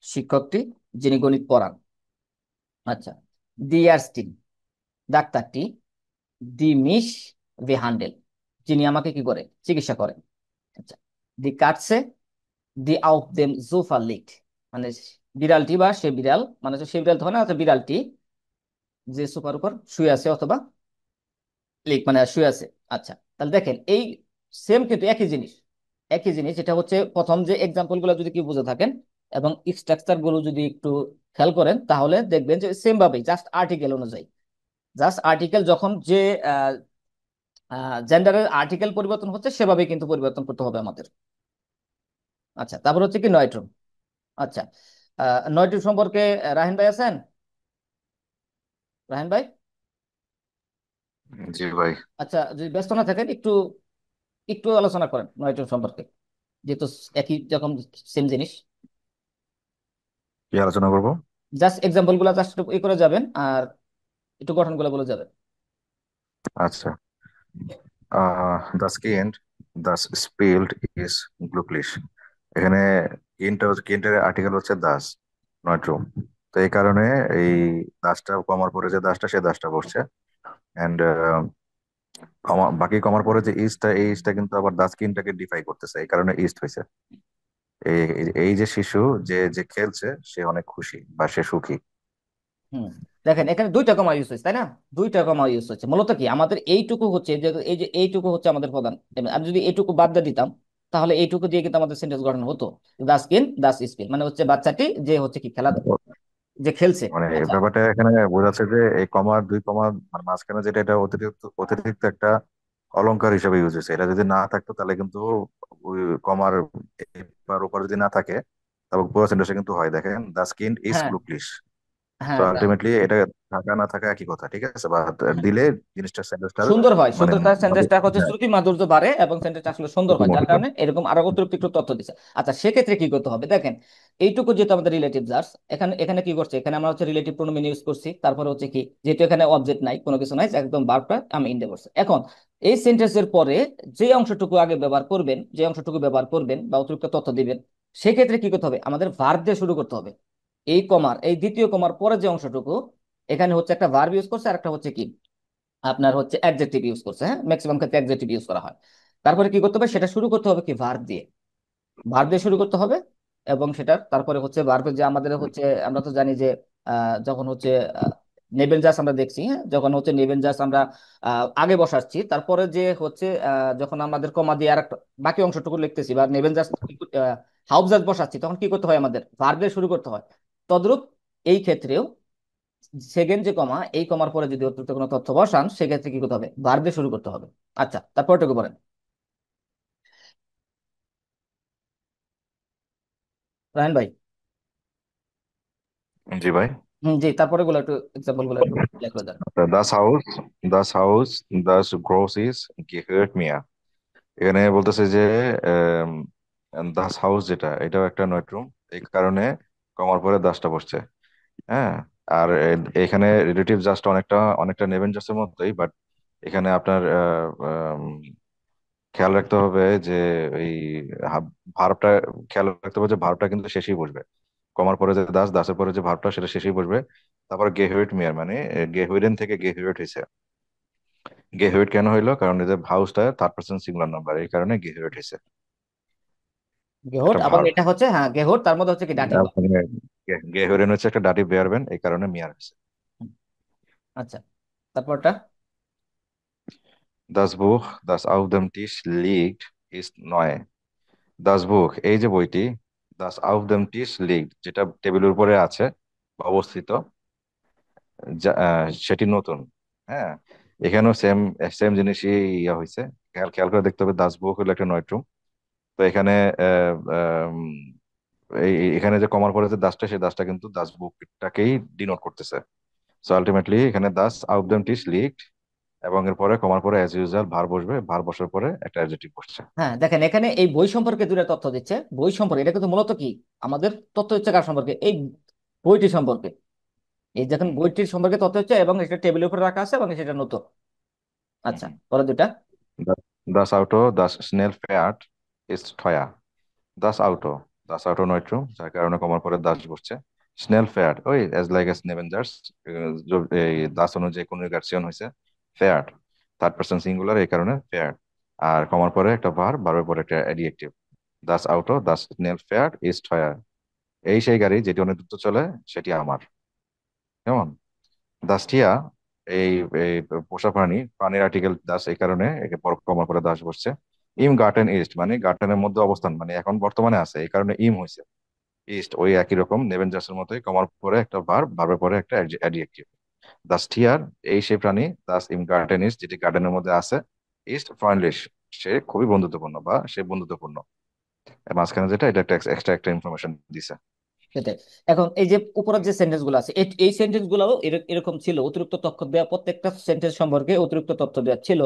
শিক্ষকটি যিনি গণিত পড়ান। আচ্ছা, দি ইয়ারস্টিন, ডাক্তারটি। দি মিস ভি হ্যান্ডেল, যিনি আমাকে কি করে চিকিৎসা করেন। আচ্ছা, দি কাটসে, দি আউফ দেম জুফার লিট, মানে বিড়ালটি বা সে বিড়াল, মানে হচ্ছে সে বিড়াল তো হয় না, অর্থাৎ বিড়ালটি যে সোফার উপর শুয়ে আছে অথবা লিক মানে শুয়ে আছে। আচ্ছা, তাহলে দেখেন এই সেম কিন্তু একই জিনিস, একই জিনিস। এটা হচ্ছে প্রথম যে এক্সাম্পল গুলো যদি কি বুঝে থাকেন এবং স্ট্রাকচার গুলো যদি একটু খেয়াল করেন, তাহলে দেখবেন যে সেম ভাবেই জাস্ট আর্টিকেল অনুযায়ী, জাস্ট আর্টিকেল যখন যে জেন্ডারের আর্টিকেল পরিবর্তন হচ্ছে সেভাবে কিন্তু পরিবর্তন করতে হবে আমাদের। আচ্ছা, তারপর হচ্ছে কি নয়ট্রন। আচ্ছা, নয়ট্রন সম্পর্কে রাহিন ভাই আছেন? রাহিন ভাই, জি ভাই। আচ্ছা, যদি ব্যস্ত না থাকেন একটু একটু আলোচনা করেন নয়ট্রন সম্পর্কে, যেহেতু একই রকম সেম জিনিস। কি আলোচনা করব? জাস্ট এক্সাম্পল গুলা জাস্ট ই করে যাবেন, আর একটু গঠন গুলো বলে যাবেন। আচ্ছা। দাস কেন্ট, দাস স্পেলড ইজ গ্লুকলিশ। এখানে কেন্টের আর্টিকেল হচ্ছে দাস, নট রুম। তো এই কারণে এই দাসটা কমার পরে যে দাসটা, সে দাসটা বসছে। এন্ড বাকি কমার পরে যে ইস্টটা, এই ইস্টটা কিন্তু আবার দাস কিনটাকে ডিফাই করতেছে, এই কারণে ইস্ট হয়েছে। এই এই যে শিশু, যে যে খেলছে, সে অনেক খুশি বা সে সুখী। হুম, দেখেন এখানে দুইটা কমা ইউজ হয়েছে, তাই না? দুইটা কমা ইউজ হচ্ছে মূলত কি আমাদের এইটুকু হচ্ছে যে এই যে এইটুকু হচ্ছে আমাদের প্রধান। আমি যদি এইটুকু বাদ দিয়ে দিতাম, তাহলে এইটুকু দিয়ে কিন্তু আমাদের সেন্টেন্স গঠন হতো। দাস কিন দাস স্পিল, মানে হচ্ছে বাচ্চাটি যে হচ্ছে কি খেলা, যে খেলছে। মানে এই আচ্ছা, ব্যাপারটা এখানে বোঝাচ্ছে যে এই কমার দুই কমা মানে মাঝখানে যেটা, এটা অতিরিক্ত অতিরিক্ত একটা অলংকার হিসেবে ইউজ হয়েছে। এটা যদি না থাকতো তাহলে কিন্তু ওই কমার এপার ওপার যদি না থাকে, তবে পুরো সেন্টেন্সে কিন্তু হয়। দেখেন, দা স্কিন ইজ হ্যাঁ, ব্লুইশ। তো হ্যাঁ, আলটিমেটলি এটা থাকা না থাকা একই কথা, ঠিক আছে, বা দিলে জিনিসটা সেন্টেন্সটার সুন্দর হয়, মানে সুন্দর তার সেন্টেন্সটা হচ্ছে হ্যাঁ, শ্রুতি মাধুর্য বাড়ে এবং সেন্টেন্সটা আসলে সুন্দর হয়, যার অতিমত। কারণে এরকম আরো অতিরিক্ত একটু তথ্য দিচ্ছে। আচ্ছা, সেক্ষেত্রে কি করতে হবে দেখেন, এইটুকু যেহেতু আমাদের রিলেটিভ জার্স, এখানে এখানে কি করছে, এখানে আমরা হচ্ছে রিলেটিভ প্রোনোমিন ইউজ করছি, তারপরে হচ্ছে কি, যেহেতু এখানে অবজেক্ট নাই, কোনো কিছু নাই, একদম ভার্বটা আমি ইন্ডে করছি। এখন এই সেন্টেন্সের পরে যে অংশটুকু আগে ব্যবহার করবেন, যে অংশটুকু ব্যবহার করবেন বা অতিরিক্ত তথ্য দিবেন, সেক্ষেত্রে কি করতে হবে, আমাদের ভার্ব দিয়ে শুরু করতে হবে। এই কমার, এই দ্বিতীয় কমার পরে যে অংশটুকু, এখানে হচ্ছে একটা ভার্ব ইউজ করছে আর একটা হচ্ছে কি, আপনার হচ্ছে অ্যাডজেক্টিভ ইউজ করছে। হ্যাঁ, ম্যাক্সিমাম ক্ষেত্রে অ্যাডজেক্টিভ ইউজ করা হয়। তারপরে কি করতে হবে, সেটা শুরু করতে হবে কি, ভার্ব দিয়ে, ভার্ব দিয়ে শুরু করতে হবে। এবং সেটার তারপরে হচ্ছে ভার্বের যে আমাদের হচ্ছে, আমরা তো জানি যে যখন হচ্ছে নেবেন জাস আমরা দেখছি, হ্যাঁ, যখন হচ্ছে নেবেন জাস আমরা আগে বসাচ্ছি, তারপরে যে হচ্ছে যখন আমাদের কমা দিয়ে আর একটা বাকি অংশটুকু লিখতেছি বা নেবেন জাস হাউস জাস বসাচ্ছি, তখন কি করতে হয়, আমাদের ভার্ব দিয়ে শুরু করতে হয়। তদ্রূপ এই ক্ষেত্রেও সেকেন্ড যে কমা, এই কমার পরে যদি অতিরিক্ত কোনো তথ্য বসান, সেক্ষেত্রে কি করতে হবে, ভার্ব দিয়ে শুরু করতে হবে। আচ্ছা, তারপরটুকু বলেন রায়ন ভাই। জি ভাই। জি, তারপরে গুলো একটু এক্সাম্পল গুলো একটু ক্লিয়ার করে দেন। Das Haus gehört mir. এখানে বলতেছে যে দাস হাউস যেটা, এটাও একটা নয়ট্রুম, এই কারণে কমার পরে দাসটা বসছে। হ্যাঁ। আর এখানে রিলেটিভ জাস্ট অনেকটা অনেকটা নেবেন জাস্টের মতোই, বাট এখানে আপনার খেয়াল রাখতে হবে যে এই ভার্বটা, খেয়াল রাখতে হবে যে ভার্বটা কিন্তু শেষেই বসবে। কমার পরে যে দাস, দাসের পরে যে ভার্বটা, সেটা শেষেই বসবে। তারপর গেহুইট মিয়ার মানে গেহুইডেন থেকে গেহুইট হয়েছে। গেহুইট কেন হইলো, কারণ এই যে হাউসটা থার্ড পার্সন সিঙ্গুলার নাম্বার, এই কারণে গেহুইট হয়েছে। গেহট, একটা এবং ভার্ব। এটা হচ্ছে, হ্যাঁ, গেহট তার মধ্যে হচ্ছে কি ডাটিভ ভার্ব। গেহুইডেন হচ্ছে একটা ডাটিভ বেয়ারবেন, এই কারণে মিয়ার হয়েছে। আচ্ছা, তারপরটা। Das Buch, das auf dem Tisch liegt, ist neu. Das Buch, এই যে বইটি, das auf dem Tisch liegt, যেটা টেবিলের উপরে আছে বা অবস্থিত, সেটি নতুন। হ্যাঁ। এখানেও সেম সেম জিনিসই ইয়া হয়েছে। খেয়াল খেয়াল করে দেখতে হবে, দাস বুক হলো একটা নয়ট্রুম। তো এখানে আহ, আম, এখানে যে কমার পরে যে দাসটা, সেই দাসটা কিন্তু দাস বুকটাকেই ডিনোট করতেছে। সো আলটিমেটলি এখানে Das auf dem Tisch liegt, এবং এর পরে কমার পরে অ্যাজ ইউজুয়াল ভার বসবে, ভার বসার পরে একটা অ্যাডজেক্টিভ বসছে। হ্যাঁ, দেখেন এখানে এই বই সম্পর্কে দুটো তথ্য দিচ্ছে, বই সম্পর্কে, এটা কিন্তু মূলত কি, আমাদের তথ্য হচ্ছে কার সম্পর্কে, এই বইটি সম্পর্কে। এই দেখেন বইটির সম্পর্কে তথ্য হচ্ছে, এবং এটা টেবিলের উপরে রাখা আছে এবং সেটা নতুন। আচ্ছা, পরে দুটা। Das Auto, das schnell fährt, ist teuer. Das Auto, das Auto নয়ট্রুম, যার কারণে কমার পরে দাস বসছে। স্নেল ফেয়ার্ড, ওই অ্যাজ লাইক এস নেভেঞ্জার্স, এই দাস অনুযায়ী কনজুগেশন হয়েছে ফেয়ার্ড, থার্ড পার্সন সিঙ্গুলার, এই কারণে ফেয়ার্ড। আর কমার পরে একটা ভার্ব, ভার্বের পরে একটা অ্যাডজেক্টিভ। দাস আউটো, দাস স্নেল ফেয়ার্ড ইজ টয়ার। এই সেই গাড়ি যেটি অনেক দ্রুত চলে, সেটি আমার। কেমন? দাস টিয়া, এই এই পোষা প্রাণী, প্রাণীর আর্টিকেল দাস, এই কারণে একে পর কমার পরে দাস বসছে। ইম গার্ডেন ইস্ট, মানে গার্ডেনের মধ্যে অবস্থান, মানে এখন বর্তমানে আছে, এই কারণে ইম হয়েছে। ইস্ট ওই একই রকম নেভেঞ্জার্স এর মতোই, কমার পরে একটা ভার্ব, ভার্বের পরে একটা অ্যাডজেক্টিভ। দাস টিয়ার, এই সেই প্রাণী, দাস ইম গার্ডেন ইস্ট, যেটি গার্ডেনের মধ্যে আছে। ইস্ট ফ্রেন্ডলিশ, সে খুবই বন্ধুত্বপূর্ণ বা সে বন্ধুত্বপূর্ণ। এর মাঝখানে যেটা, এটা একটা এক্সট্রা একটা ইনফরমেশন দিছে। সেটাই। এখন এই যে উপরের যে সেন্টেন্স গুলো আছে, এই সেন্টেন্স গুলাও এরকম ছিল, অতিরিক্ত তথ্য দেওয়া, প্রত্যেকটা সেন্টেন্স সম্পর্কে অতিরিক্ত তথ্য দেওয়া ছিল।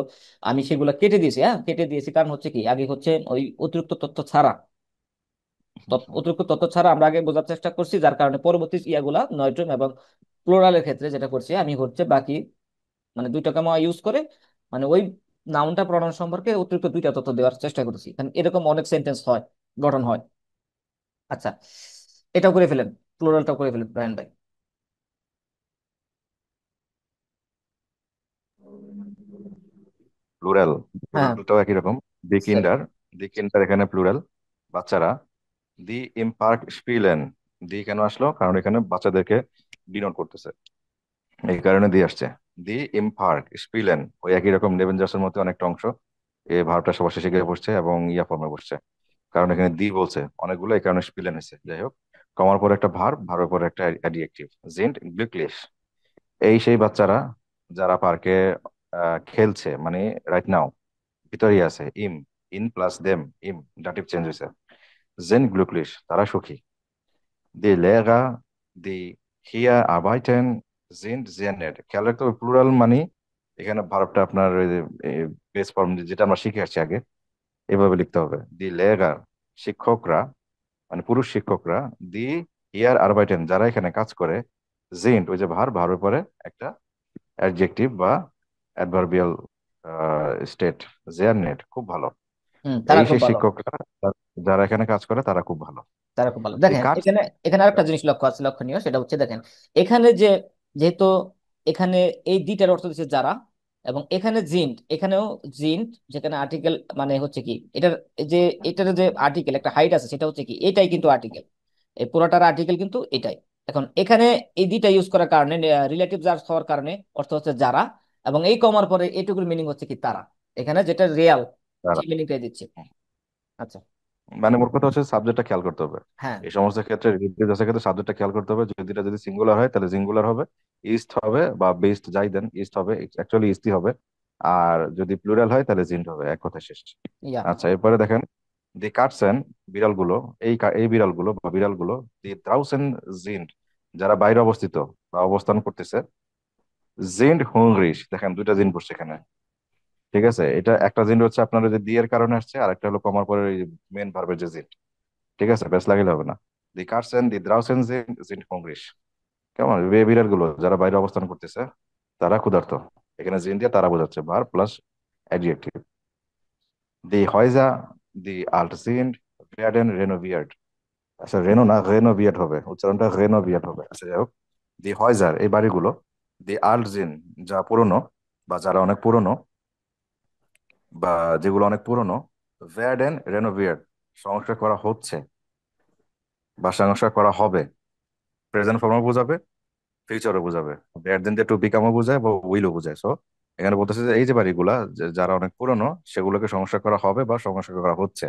আমি সেগুলো কেটে দিয়েছি, হ্যাঁ, কেটে দিয়েছি, কারণ হচ্ছে কি, আগে হচ্ছে ওই অতিরিক্ত তথ্য ছাড়া, অতিরিক্ত তথ্য ছাড়া আমরা আগে বোঝার চেষ্টা করছি, যার কারণে পরবর্তী ইয়াগুলা নয়ট্রম এবং প্লোরালের ক্ষেত্রে যেটা করছি আমি হচ্ছে বাকি, মানে দুইটা কমা ইউজ করে, মানে ওই নাউনটা প্রনাউন সম্পর্কে অতিরিক্ত দুইটা তথ্য দেওয়ার চেষ্টা করেছি, কারণ এরকম অনেক সেন্টেন্স হয়, গঠন হয়। আচ্ছা, এটাও করে ফেলেন, প্লোরালটাও করে ফেলেন ব্রায়ান ভাই। প্লুরাল, হ্যাঁ, প্লুরালটাও একই রকম। The same. কিন্ডার, দি কিন্ডার এখানে প্লুরাল, বাচ্চারা। দি ইম পার্ক স্পিলেন, দি কেন আসলো, কারণ এখানে বাচ্চাদেরকে ডিনোট করতেছে, এই কারণে দি আসছে। দি ইম পার্ক স্পিলেন, ওই একই রকম নেভেঞ্জার্স এর মধ্যে অনেকটা অংশ এই ভার্বটা সবার শেষে গিয়ে বসছে এবং ইয়া ফর্মে বসছে, কারণ এখানে দি বলছে অনেকগুলো, এই কারণে স্পিলেন হয়েছে। যাই হোক, কমার পরে একটা ভার্ব, ভার্বের পরে একটা অ্যাডজেক্টিভ। জিন্ট গ্লুকলিশ, এই সেই বাচ্চারা যারা পার্কে খেলছে, মানে রাইট নাও ভিতরেই আছে। ইম, ইন প্লাস দেম, ইম ডাটিভ চেঞ্জ হয়েছে। জেন গ্লুকলিশ, তারা সুখী। দি লেগা, দি হিয়ার আরবাইটেন জিন্ট জেনেট, খেয়াল রাখতে হবে প্লুরাল মানে এখানে ভার্বটা আপনার বেস ফর্ম যেটা আমরা শিখে আসছি আগে, এভাবে লিখতে হবে। দি লেগার, শিক্ষকরা, মানে পুরুষ শিক্ষকরা। দি হিয়ার আরবাইটেন, যারা এখানে কাজ করে। জিন্ট, ওই যে ভার্বের পরে একটা অ্যাডজেক্টিভ বা অ্যাডভার্বিয়াল স্টেট, জেয়ারনেট, খুব ভালো। তারা এই খুব সেই ভালো। শিক্ষকরা যারা এখানে কাজ করে তারা খুব ভালো। তারা খুব ভালো। দি দেখেন কাজ, এখানে, এখানে আরেকটা জিনিস লক্ষ্য আছে, লক্ষণীয়, সেটা হচ্ছে দেখেন এখানে যে, যেহেতু এখানে এই দুইটার অর্থ দিচ্ছে যারা, এবং এখানে জিন্ট, এখানেও জিন্ট, যেখানে আর্টিকেল মানে হচ্ছে কি এটার, এই যে এটার যে আর্টিকেল একটা হাইট আছে সেটা হচ্ছে কি এটাই কিন্তু আর্টিকেল, এই পুরোটার আর্টিকেল কিন্তু এটাই। এখন এখানে এই দুইটা ইউজ করার কারণে, রিলেটিভ জার্স হওয়ার কারণে অর্থ হচ্ছে যারা, এবং এই কমার পরে এইটুকুর মিনিং হচ্ছে কি তারা, এখানে যেটা রিয়াল তারা। সেই মিনিংটাই দিচ্ছে। আচ্ছা। মানে মোট কথা হচ্ছে সাবজেক্টটা খেয়াল করতে হবে। হ্যাঁ। এই সমস্ত ক্ষেত্রে রিপিটেশনের ক্ষেত্রে সাবজেক্টটা খেয়াল করতে হবে। যদি এটা যদি সিঙ্গুলার হয় তাহলে সিঙ্গুলার হবে, ইস্ট হবে, বা বেস্ট যাই দেন ইস্ট হবে, অ্যাকচুয়ালি ইস্টই হবে। আর যদি প্লুরাল হয় তাহলে জিন্ট হবে, এক কথা শেষ। ইয়া। আচ্ছা, এরপরে দেখেন দি কাটসেন, বিড়ালগুলো, এই বিড়ালগুলো বা বিড়ালগুলো। দি দ্রাউসেন জিন্ট, যারা বাইরে অবস্থিত বা অবস্থান করতেছে। জিন্ট হুংরিশ, দেখেন দুইটা জিন বসছে এখানে। ঠিক আছে, এটা একটা জিন্ট হচ্ছে আপনার ওই যে দি এর কারণে আসছে, আর একটা হলো কমার পরে মেন ভার্বের যে জিন্ট। ঠিক আছে, বেশ লাগাইলে হবে না। দি কার্সেন দি দ্রাউসেন জিন্ট হুংরিশ, কেমন, বিড়াল গুলো যারা বাইরে অবস্থান করতেছে তারা ক্ষুধার্ত। এখানে জিন দিয়ে তারা বোঝাচ্ছে, ভার প্লাস অ্যাডজেক্টিভ। দি হয়জা দি আল্ট জিন্ট ভেয়ার্ডেন রেনোভিয়ার্ড। আচ্ছা, রেনো না রেনোভিয়েট হবে, উচ্চারণটা রেনোভিয়েট হবে। আচ্ছা যাই হোক, দি হয়জার, এই বাড়িগুলো। দি আল্ট জিন, যা পুরনো বা যারা অনেক পুরনো, বা যেগুলো অনেক পুরনো। ভেয়ার্ডেন রেনোভিয়ার্ড, সংস্কার করা হচ্ছে বা সংস্কার করা হবে। প্রেজেন্ট ফর্মও বোঝাবে, ফিউচারও বোঝাবে। ব্যাট দেন দিয়ে টু বিকামও বোঝায় বা উইলও বোঝায়। সো এখানে বলতেছে যে এই যে বাড়িগুলা যারা অনেক পুরনো সেগুলোকে সংস্কার করা হবে বা সংস্কার করা হচ্ছে।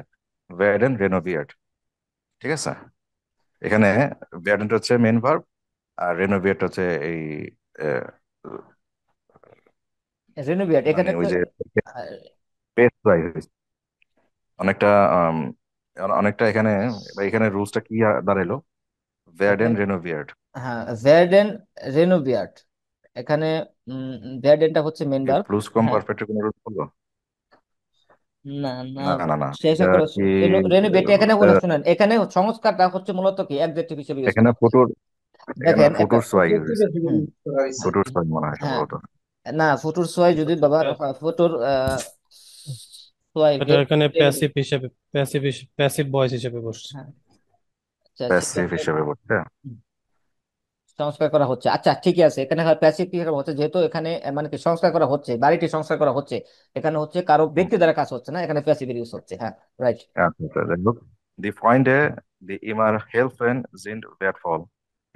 ভ্যাড এন্ড রেনোভিয়েট। ঠিক আছে, এখানে ভ্যাড এন্ড হচ্ছে মেন ভার্ব, আর রেনোভিয়েট হচ্ছে এই আহ, রেনোভিয়েট মানে এখানে তো ওই যে আহ, পেস্ট অনেকটা আম, অনেকটা এখানে, বা এখানে রুলসটা কি দাঁড়াইলো, ভ্যাড এন্ড এখানে, রেনোভিয়েট। হ্যাঁ ভেরডেন রেনোভিয়ার্ট, এখানে ভেরডেনটা হচ্ছে মেন কি ভার্ব। প্লুস কম হ্যাঁ। পারফেক্টের কোনো রুল বলবো? না না, না না না, শেষ এটা করে কি রেনোভিয়েট এখানে রুলসটা? হলো, শুনেন এখানে সংস্কারটা হচ্ছে মূলত কি অ্যাডজেক্টিভ হিসেবে ইউজ এখানে করা হচ্ছে। ফুটুর, এখানে দেখেন একটা, ফুটুর সোয়াই ইউজ হয়েছে। হুম, হ্যাঁ, ফুটুর সোয়াই মনে হয় হ্যাঁ, সম্ভবত। না ফুটুর সোয়াই যদি বাবা, ফুটুর সোয়াই এটা এখানে প্যাসিভ হিসেবে, প্যাসিভ ভয়েস হিসেবে বসছে। হ্যাঁ, আচ্ছা প্যাসিভ হিসেবে বলতে। সংস্কার করা হচ্ছে। আচ্ছা ঠিকই আছে, এখানে প্যাসিভ কি করা হচ্ছে, যেহেতু এখানে মানে কি সংস্কার করা হচ্ছে, বাড়িটি সংস্কার করা হচ্ছে, এখানে হচ্ছে কারো হুম, ব্যক্তি দ্বারা কাজ হচ্ছে না, এখানে প্যাসিভ ইউজ হচ্ছে। হ্যাঁ, রাইট। আচ্ছা আচ্ছা, যাই হোক। দি ফ্রেন্ডে দি ইমার হেল্পেন জিন্ড ভেটফল,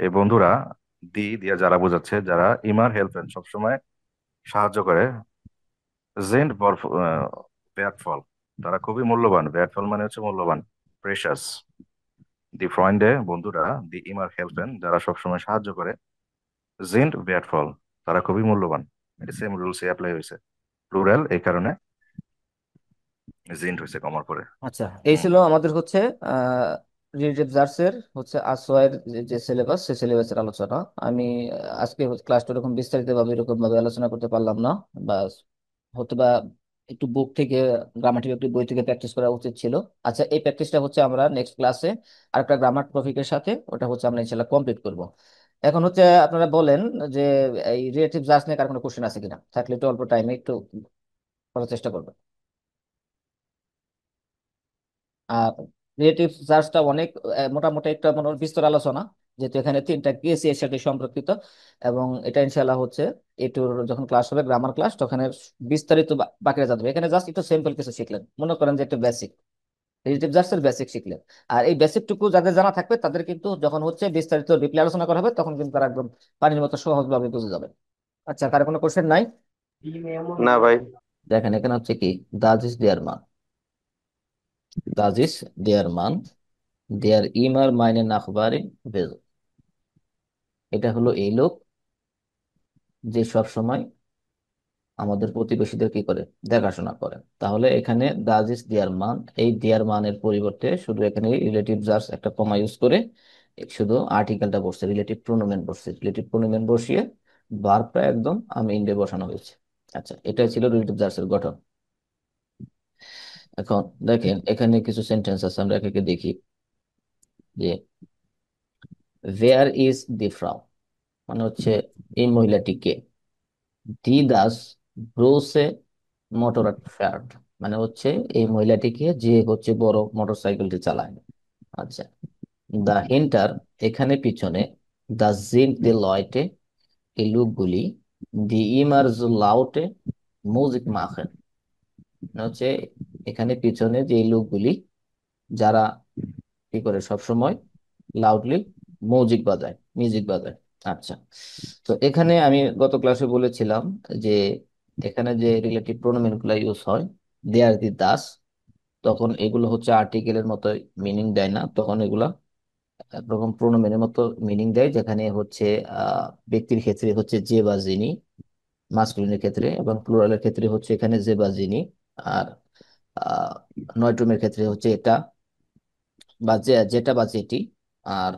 এই বন্ধুরা, দি দিয়া যারা বোঝাচ্ছে, যারা ইমার হেল্পেন সবসময় সাহায্য করে। জিন্ড ভেটফল, তারা খুবই মূল্যবান। ভেটফল মানে হচ্ছে মূল্যবান, প্রেশাস। দি ফ্রেন্ডে বন্ধুরা, দি ইমার হেল্পেন যারা সবসময় সাহায্য করে। জিন্ড ভেটফল, তারা খুবই মূল্যবান। এটা সেম রুলস অ্যাপ্লাই হয়েছে, প্লুরাল এই কারণে জিন্ড হয়েছে কমার পরে। আচ্ছা, এই হুম। ছিল আমাদের হচ্ছে রিলেটিভ জার্সের হচ্ছে আসওয়ার যে সিলেবাস, সেই সিলেবাসের আলোচনা। আমি আজকে ক্লাসটা এরকম বিস্তারিত ভাবে এরকম ভাবে আলোচনা করতে পারলাম না, বা হয়তো বা একটু বুক থেকে, গ্রামাটিক একটু বই থেকে প্র্যাকটিস করা উচিত ছিল। আচ্ছা, এই প্র্যাকটিসটা হচ্ছে আমরা নেক্সট ক্লাসে আরেকটা গ্রামার টপিকের সাথে ওটা হচ্ছে আমরা ইনশাল্লাহ কমপ্লিট করব। এখন হচ্ছে আপনারা বলেন যে এই রিলেটিভ জার্স নিয়ে কার কোনো কোশ্চেন আছে কিনা, থাকলে একটু অল্প টাইমে একটু করার চেষ্টা করবেন। আর রিলেটিভ চার্জটা অনেক মোটামুটি একটা মনে হয় বিস্তর আলোচনা, যেহেতু এখানে তিনটা কেস এর সাথে সম্পর্কিত, এবং এটা ইনশাআল্লাহ হচ্ছে এটুর যখন ক্লাস হবে গ্রামার ক্লাস, তখন এর বিস্তারিত বাকিরা যাবে। এখানে জাস্ট একটু সিম্পল কিছু শিখলেন, মনে করেন যে একটু বেসিক রিলেটিভ জার্সের বেসিক শিখলেন। আর এই বেসিকটুকু যাদের জানা থাকবে তাদের কিন্তু যখন হচ্ছে বিস্তারিত ডিপলি আলোচনা করা হবে তখন কিন্তু তারা একদম পানির মতো সহজভাবে বুঝে যাবে। আচ্ছা, কার কোনো কোশ্চেন নাই? না ভাই। দেখেন এখানে হচ্ছে কি, দাজ ইজ দেয়ার মান, দাজ ইজ দেয়ার মান, দেয়ার ইমার মাইনে নাখবারিন ভেজ, এটা হলো এই লোক যে সব সময় আমাদের প্রতিবেশীদের কি করে, দেখাশোনা করে। তাহলে এখানে দাজ ইজ দেয়ার মান, এই দেয়ার মানের পরিবর্তে শুধু এখানে রিলেটিভ জাস্ট একটা কমা ইউজ করে শুধু আর্টিকেলটা বসছে, রিলেটিভ প্রোনোমেন বসছে, রিলেটিভ প্রোনোমেন বসিয়ে ভার্বটা একদম আমি ইন্ডে বসানো হয়েছে। আচ্ছা, এটাই ছিল রিলেটিভ জার্সের গঠন। এখন দেখেন এখানে কিছু সেন্টেন্স আছে, আমরা একে একে দেখি। যে ওয়্যার ইজ দি ফ্রাউ, মানে হচ্ছে এই মহিলাটি কে। দি দাস ব্রোসে মোটর ফ্যাট, মানে হচ্ছে এই মহিলাটিকে যে হচ্ছে বড় মোটর সাইকেলটি চালায়। আচ্ছা, দা হেন্টার, এখানে পিছনে। দা জিন্ক দি লয়টে, এই লোকগুলি। দি ইমার্জ লাউটে মিউজিক মাখেন, মানে হচ্ছে এখানে পিছনে যে লোকগুলি যারা কি করে সব সময় লাউডলি মিউজিক বাজায়। আচ্ছা, তো এখানে আমি গত ক্লাসে বলেছিলাম যে এখানে যে রিলেটিভ প্রোনোমেন গুলা ইউজ হয়, দে আর দি দাস, তখন এগুলো হচ্ছে আর্টিকেলের মতো মিনিং দেয় না, তখন এগুলা একরকম প্রোনোমেনের মতো মিনিং দেয়, যেখানে হচ্ছে ব্যক্তির ক্ষেত্রে হচ্ছে যে বা যিনি, মাস্কুলিনের ক্ষেত্রে, এবং প্লুরালের ক্ষেত্রে হচ্ছে এখানে যে বা যিনি। আর আহ নয়ট্রমের ক্ষেত্রে হচ্ছে এটা বা যেটা বা যেটি। আর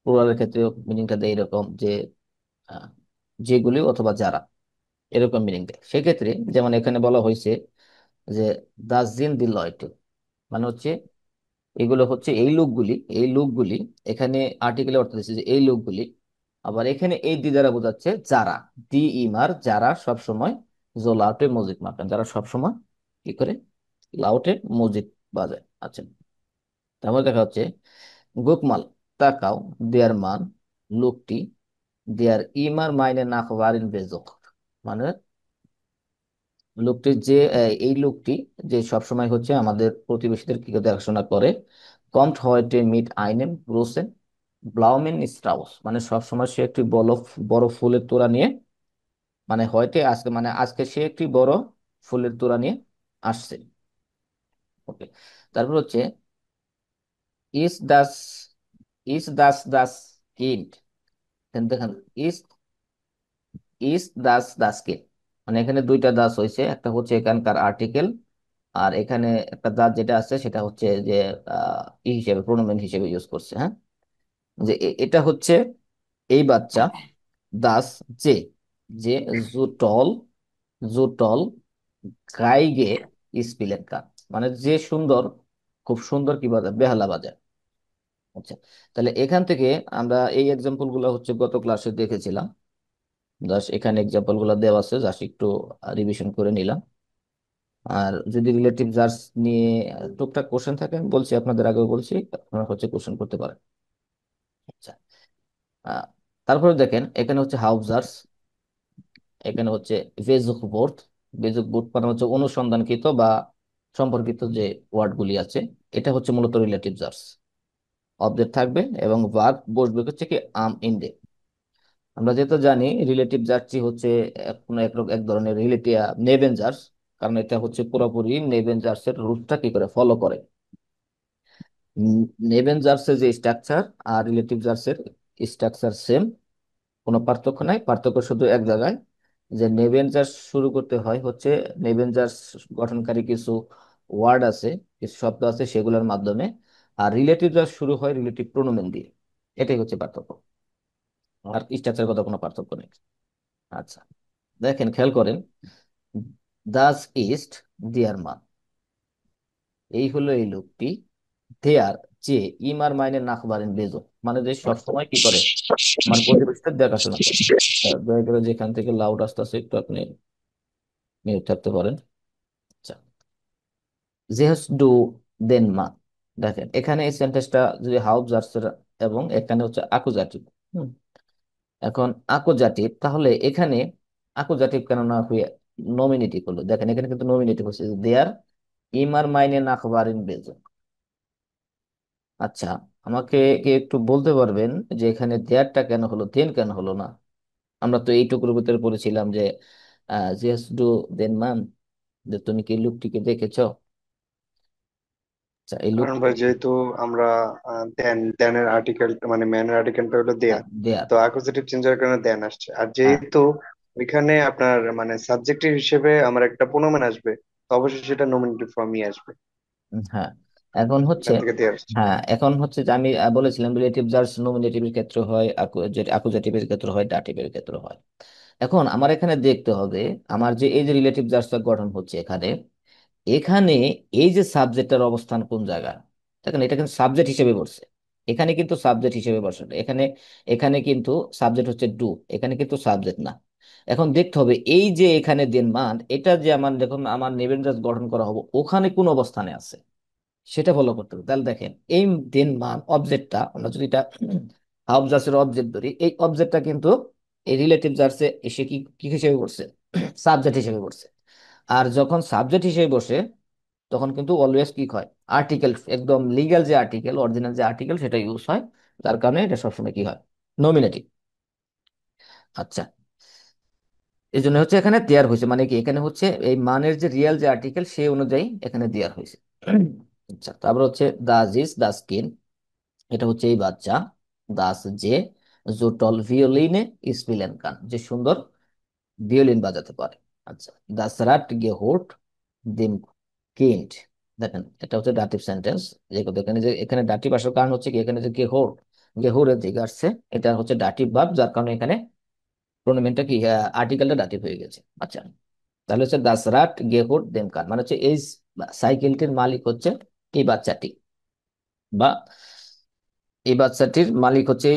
প্লুরালের ক্ষেত্রে মিনিংটা দেয় এরকম যে আহ, যেগুলি অথবা যারা, এরকম মিনিং দেয়। সেক্ষেত্রে যেমন এখানে বলা হয়েছে যে দা জিন দি লয়টে, মানে হচ্ছে এগুলো হচ্ছে এই লোকগুলি এখানে আর্টিকেলে অর্থ দিচ্ছে যে এই লোকগুলি। আবার এখানে এই দি দ্বারা বোঝাচ্ছে যারা, দি ইমার, যারা সব সময় জো লাউটে মিউজিক মাখেন, যারা সব সময় কি করে লাউটে মিউজিক বাজায়। আচ্ছা, তারপর দেখা হচ্ছে গোকমাল, তাকাও, দেয়ার মান, লোকটি, দেয়ার ইমার মাইনে না খবরিন বেজক, মানে লোকটি যে এই লোকটি যে সবসময় হচ্ছে আমাদের প্রতিবেশীদের কি দেখাশোনা করে। কম্ট হয়টে মিট আইনেম গ্রোসেন ব্লাউমেন স্ট্রাউস, মানে সবসময় সে একটি বড় বড় ফুলের তোড়া নিয়ে, মানে হয়টে আজকে, মানে আজকে সে একটি বড় ফুলের তোড়া নিয়ে আসছে। ওকে, তারপর হচ্ছে ইস দাস দাস কিন্ড, দেখেন ইস দাস কে, মানে এখানে দুইটা দাস হয়েছে, একটা হচ্ছে এখানকার আর্টিকেল, আর এখানে একটা দাস যেটা আছে সেটা হচ্ছে যে ই হিসেবে প্রোনোমেন হিসেবে ইউজ করছে। হ্যাঁ, যে এটা হচ্ছে এই বাচ্চা দাস, যে যে জুটল জুটল গাইগে স্পিলেন কান, মানে যে সুন্দর, খুব সুন্দর কি বাজায়, বেহালা বাজায়। আচ্ছা, তাহলে এখান থেকে আমরা এই এক্সাম্পল গুলো হচ্ছে গত ক্লাসে দেখেছিলাম। জাস্ট এখানে এক্সাম্পল গুলো দেওয়া আছে, জাস্ট একটু রিভিশন করে নিলাম। আর যদি রিলেটিভ জার্স নিয়ে টুকটাক কোশ্চেন থাকে, আমি বলছি, আপনাদের আগেও বলছি, আপনারা হচ্ছে কোশ্চেন করতে পারেন। আচ্ছা, আহ, তারপরে দেখেন এখানে হচ্ছে হাউজার্স, এখানে হচ্ছে ভেজুক বোর্ড। ভেজুক বোর্ড মানে হচ্ছে অনুসন্ধানকৃত বা সম্পর্কিত যে ওয়ার্ড গুলি আছে, এটা হচ্ছে মূলত রিলেটিভ জার্স। অবজেক্ট থাকবে এবং ভার্ব বসবে হচ্ছে কি আম ইনডে। আমরা যেহেতু জানি রিলেটিভ জার্সই হচ্ছে কোনো এক ধরনের রিলেটিভ নেবেন জার্স, কারণ এটা হচ্ছে পুরোপুরি নেবেন জার্সের রুটটা কি করে ফলো করে। নেবেন জার্সের যে স্ট্রাকচার আর রিলেটিভ জার্সের স্ট্রাকচার সেম, কোনো পার্থক্য নাই, পার্থক্য শুধু এক জায়গায়, যে নেবেন জার্স শুরু করতে হয় হচ্ছে নেবেন জার্স গঠনকারী কিছু ওয়ার্ড আছে, কিছু শব্দ আছে, সেগুলোর মাধ্যমে। আর রিলেটিভ জার্স শুরু হয় রিলেটিভ প্রোনোমেন দিয়ে। এটাই হচ্ছে পার্থক্য, আর স্ট্রাকচারের কথা কোনো পার্থক্য নেই। আচ্ছা, দেখেন খেয়াল করেন, দাস ইস্ট দিয়ার মান, এই হলো এই লোকটি। দেয়ার, যে ইমার মাইনে নাকবারেন বেজো, মানে যে সবসময় কি করে আমার প্রতিবেশীদের দেখাশোনা করে। দয়া করে যেখান থেকে লাউড আসতেছে একটু আপনি মিউট থাকতে পারেন। আচ্ছা, জেহাস ডু দেন মা, দেখেন এখানে এই সেন্টেন্সটা যদি হাউস জার্সের এবং এখানে হচ্ছে আকুজাটিভ। এখন আকুজাটিভ, তাহলে এখানে আকুজাটিভ কেন না হয়ে নমিনেটিভ হলো? দেখেন এখানে কিন্তু নমিনেটিভ হচ্ছে দেয়ার ইমার মাইনে নাকবারিন বেজো। আচ্ছা, আমাকে কি একটু বলতে পারবেন যে এখানে দেয়ারটা কেন হলো, দেন কেন হলো না? আমরা তো এইটুকুর ভিতরে পড়েছিলাম যে জিয়াস ডু দেন মান, যে তুমি কি লোকটিকে দেখেছো। আচ্ছা, এই কারণ লোকটি ভাই যেহেতু আমরা দেনের আর্টিকেল মানে ম্যানের আর্টিকেলটা হলো দেয়ার, দেয়ার। তো অ্যাকুজেটিভ চেঞ্জ হওয়ার কারণে দেন আসছে। আর যেহেতু ওইখানে আপনার মানে সাবজেক্টিভ হিসেবে আমার একটা প্রোনোমেন আসবে, তো অবশ্যই সেটা নমিনেটিভ ফর্মই আসবে। হ্যাঁ, এখন হচ্ছে, এখান থেকে দিয়ে আসছে। হ্যাঁ এখন হচ্ছে যে আমি বলেছিলাম রিলেটিভ জার্স নমিনেটিভের ক্ষেত্রে হয়, অ্যাকুজেটিভের ক্ষেত্রে হয়, ডাটিভের ক্ষেত্রে হয়। এখন আমার এখানে দেখতে হবে আমার যে এই যে রিলেটিভ জার্সটা গঠন হচ্ছে এখানে, এখানে এই যে সাবজেক্টের অবস্থান কোন জায়গায়। দেখেন এটা কিন্তু সাবজেক্ট হিসেবে বসছে, এখানে কিন্তু সাবজেক্ট হিসেবে বসে না। এখানে, এখানে কিন্তু সাবজেক্ট হচ্ছে ডু, এখানে কিন্তু সাবজেক্ট না। এখন দেখতে হবে এই যে এখানে দেন মান, এটা যে আমার যখন আমার নেবেন জাজ গঠন করা হবে ওখানে কোন অবস্থানে আছে সেটা ফলো করতে হবে। তাহলে দেখেন এই দেন মান অবজেক্টটা, আমরা যদি এটা হাউস জার্সের অবজেক্ট ধরি, এই অবজেক্টটা কিন্তু এই রিলেটিভ জার্সে এসে কি কি হিসেবে পড়ছে, সাবজেক্ট হিসেবে পড়ছে। আর যখন সাবজেক্ট হিসেবে বসে তখন কিন্তু অলওয়েজ কি হয়, আর্টিকেল, একদম লিগ্যাল যে আর্টিকেল, অরিজিনাল যে আর্টিকেল সেটা ইউজ হয়। তার কারণে এটা সবসময় কি হয়, নমিনেটিভ। আচ্ছা, এই জন্য হচ্ছে এখানে দেয়ার হয়েছে, মানে কি এখানে হচ্ছে এই মানের যে রিয়েল যে আর্টিকেল সেই অনুযায়ী এখানে দেয়ার হয়েছে। আচ্ছা, তারপর হচ্ছে দাস ইজ দা স্কিন, এটা হচ্ছে এই বাচ্চা। দাস যে, জোটল ভিওলিনে স্পিলেন কান, যে সুন্দর ভিওলিন বাজাতে পারে। আচ্ছা, দাস রাট গেহোট দিম কিন্ড, দেখেন এটা হচ্ছে ডাটিভ সেন্টেন্স। যে কথা এখানে যে এখানে ডাটিভ আসার কারণ হচ্ছে কি, এখানে যে গেহোর, গেহোরের দিকে আসছে, এটা হচ্ছে ডাটিভ ভার্ব, যার কারণে এখানে প্রোনোমেনটা কি, আর্টিকেলটা ডাটিভ হয়ে গেছে। আচ্ছা, তাহলে হচ্ছে দাস রাট গেহোট দেম কান, মানে হচ্ছে এই সাইকেলটির মালিক হচ্ছে এই বাচ্চাটি, বা এই বাচ্চাটির মালিক হচ্ছে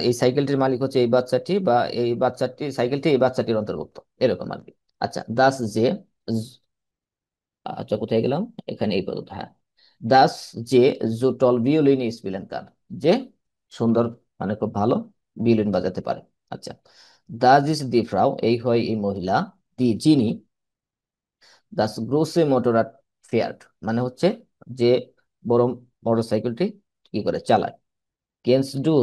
এই সাইকেলটির মালিক হচ্ছে এই বাচ্চাটি, বা এই বাচ্চাটি সাইকেলটি এই বাচ্চাটির অন্তর্ভুক্ত, এরকম আর কি। আচ্ছা, দাস যে, আচ্ছা কোথায় গেলাম, এখানে এই পর্যন্ত, হ্যাঁ। দাস যে জুটল ভিওলিন স্পিলেন কান, যে সুন্দর, মানে খুব ভালো ভিওলিন বাজাতে পারে। আচ্ছা, দাস ইস দি ফ্রাউ, এই হয় এই মহিলা, দি যিনি, দাস গ্রোসে মোটরাট ফেয়ার্ড, মানে হচ্ছে যে বড় মোটর সাইকেলটি কি করে চালায়। কেন্স ডু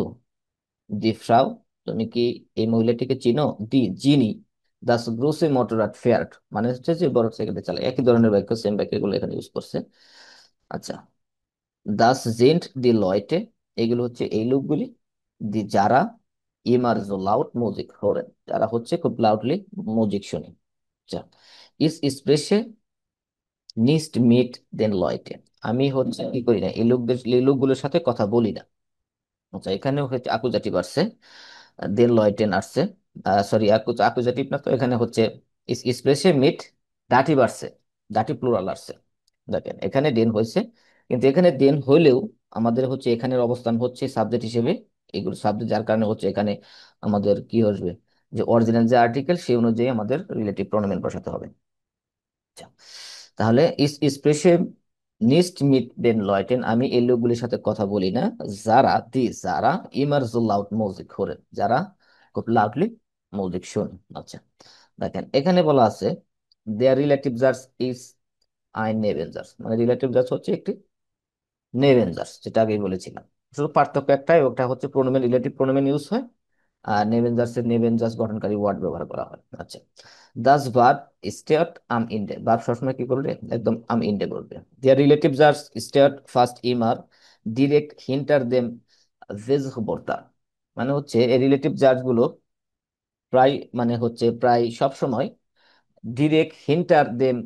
দি ফ্রাউ, তুমি কি এই মহিলাটিকে চিনো। দি যিনি, দাস গ্রোসে মোটরাট ফেয়ার্ড, মানে হচ্ছে যে বড় সাইকেলটি চালায়। একই ধরনের বাক্য, সেম বাক্যগুলো এখানে ইউজ করছে। আচ্ছা, দাস জেন্ট দি লয়টে, এগুলো হচ্ছে এই লোকগুলি। দি যারা, ইমার লাউড মিউজিক হরেন, যারা হচ্ছে খুব লাউডলি মিউজিক শুনে। আচ্ছা, ইস স্প্রেসে নিস্ট মিট দেন লয়টে, আমি হচ্ছে কি করি না, এই লোকগুলোর সাথে কথা বলি না। আচ্ছা, এখানেও হচ্ছে আকুজাটিভ আসছে, দেন লয়টেন আসছে, সরি আকুজাটিভ না, তো এখানে হচ্ছে স্পেসে মিট দাটিভ আসছে, দাটিভ প্লুরাল আসছে। দেখেন এখানে দেন হয়েছে, কিন্তু এখানে দেন হইলেও আমাদের হচ্ছে এখানের অবস্থান হচ্ছে সাবজেক্ট হিসেবে, এগুলো সাবজেক্ট, যার কারণে হচ্ছে এখানে আমাদের কি আসবে, যে অরিজিনাল যে আর্টিকেল সেই অনুযায়ী আমাদের রিলেটিভ প্রনোমেন বসাতে হবে। আচ্ছা, তাহলে স্পেশে নিস্ট মিট দেন লয়টেন, আমি এই লোকগুলির সাথে কথা বলি না। যারা দি যারা ইমার্স লাউড মিউজিক করেন, যারা খুব লাউডলি মিউজিক শোনে। আচ্ছা, দেখেন এখানে বলা আছে দেয়ার রিলেটিভ জার্স ইজ আই নেভেঞ্জার্স, মানে রিলেটিভ জার্স হচ্ছে একটি নেভেঞ্জার্স, যেটা আগেই বলেছিলাম। শুধু পার্থক্য একটাই, ওটা হচ্ছে প্রোনোমেন, রিলেটিভ প্রোনোমেন ইউজ হয়, আর নেভেঞ্জার্স এর নেভেঞ্জার্স গঠনকারী ওয়ার্ড ব্যবহার করা হয়। আচ্ছা, দাস ভার্ব স্টেট আম ইন্ডে, ভার্ব সবসময় কি করবে, একদম আম ইন্ডে বলবে। দেয়ার রিলেটিভ জার্স স্টেট ফার্স্ট ইমার ডিরেক্ট হিন্টার দেম ভেজ বর্তা, মানে হচ্ছে এই রিলেটিভ জার্স গুলো প্রায়, মানে হচ্ছে প্রায় সব সময় ডিরেক্ট হিন্টার দেম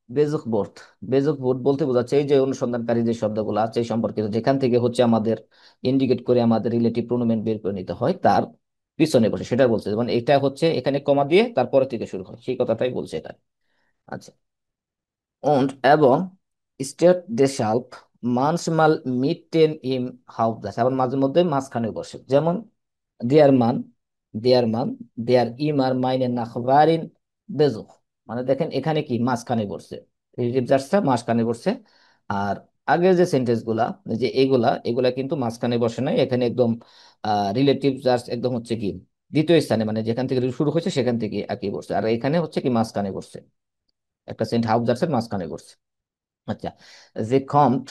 বেজক বোর্ড। বেজক বোর্ড বলতে বোঝাচ্ছে এই যে অনুসন্ধানকারী যে শব্দগুলো আছে এই সম্পর্কিত, যেখান থেকে হচ্ছে আমাদের ইন্ডিকেট করে আমাদের রিলেটিভ প্রোনোমেন বের করে নিতে হয়, তার পিছনে বসে, সেটা বলছে। মানে এটা হচ্ছে এখানে কমা দিয়ে তারপরে থেকে শুরু হয়, সেই কথাটাই বলছে এটা। আচ্ছা, und এবং state deshalb manchmal mitten im Hauptsatz, আবার মাঝে মধ্যে মাঝখানে বসে, যেমন দেয়ার মান, দেয়ার মান, দেয়ার ইমার মাইনে নাখবারিন বেজুক, মানে দেখেন এখানে কি মাঝখানে বসছে, রিলেটিভ জার্সটা মাঝখানে বসছে। আর আগের যে সেন্টেন্স গুলা, যে এগুলা এগুলা কিন্তু মাঝখানে বসে নাই, এখানে একদম রিলেটিভ জার্স একদম হচ্ছে কি দ্বিতীয় স্থানে, মানে যেখান থেকে শুরু হয়েছে সেখান থেকে একই বসছে, আর এখানে হচ্ছে কি মাঝখানে বসছে, একটা সেন্ট হাউস জার্সের মাঝখানে বসছে। আচ্ছা, যে কম্ট,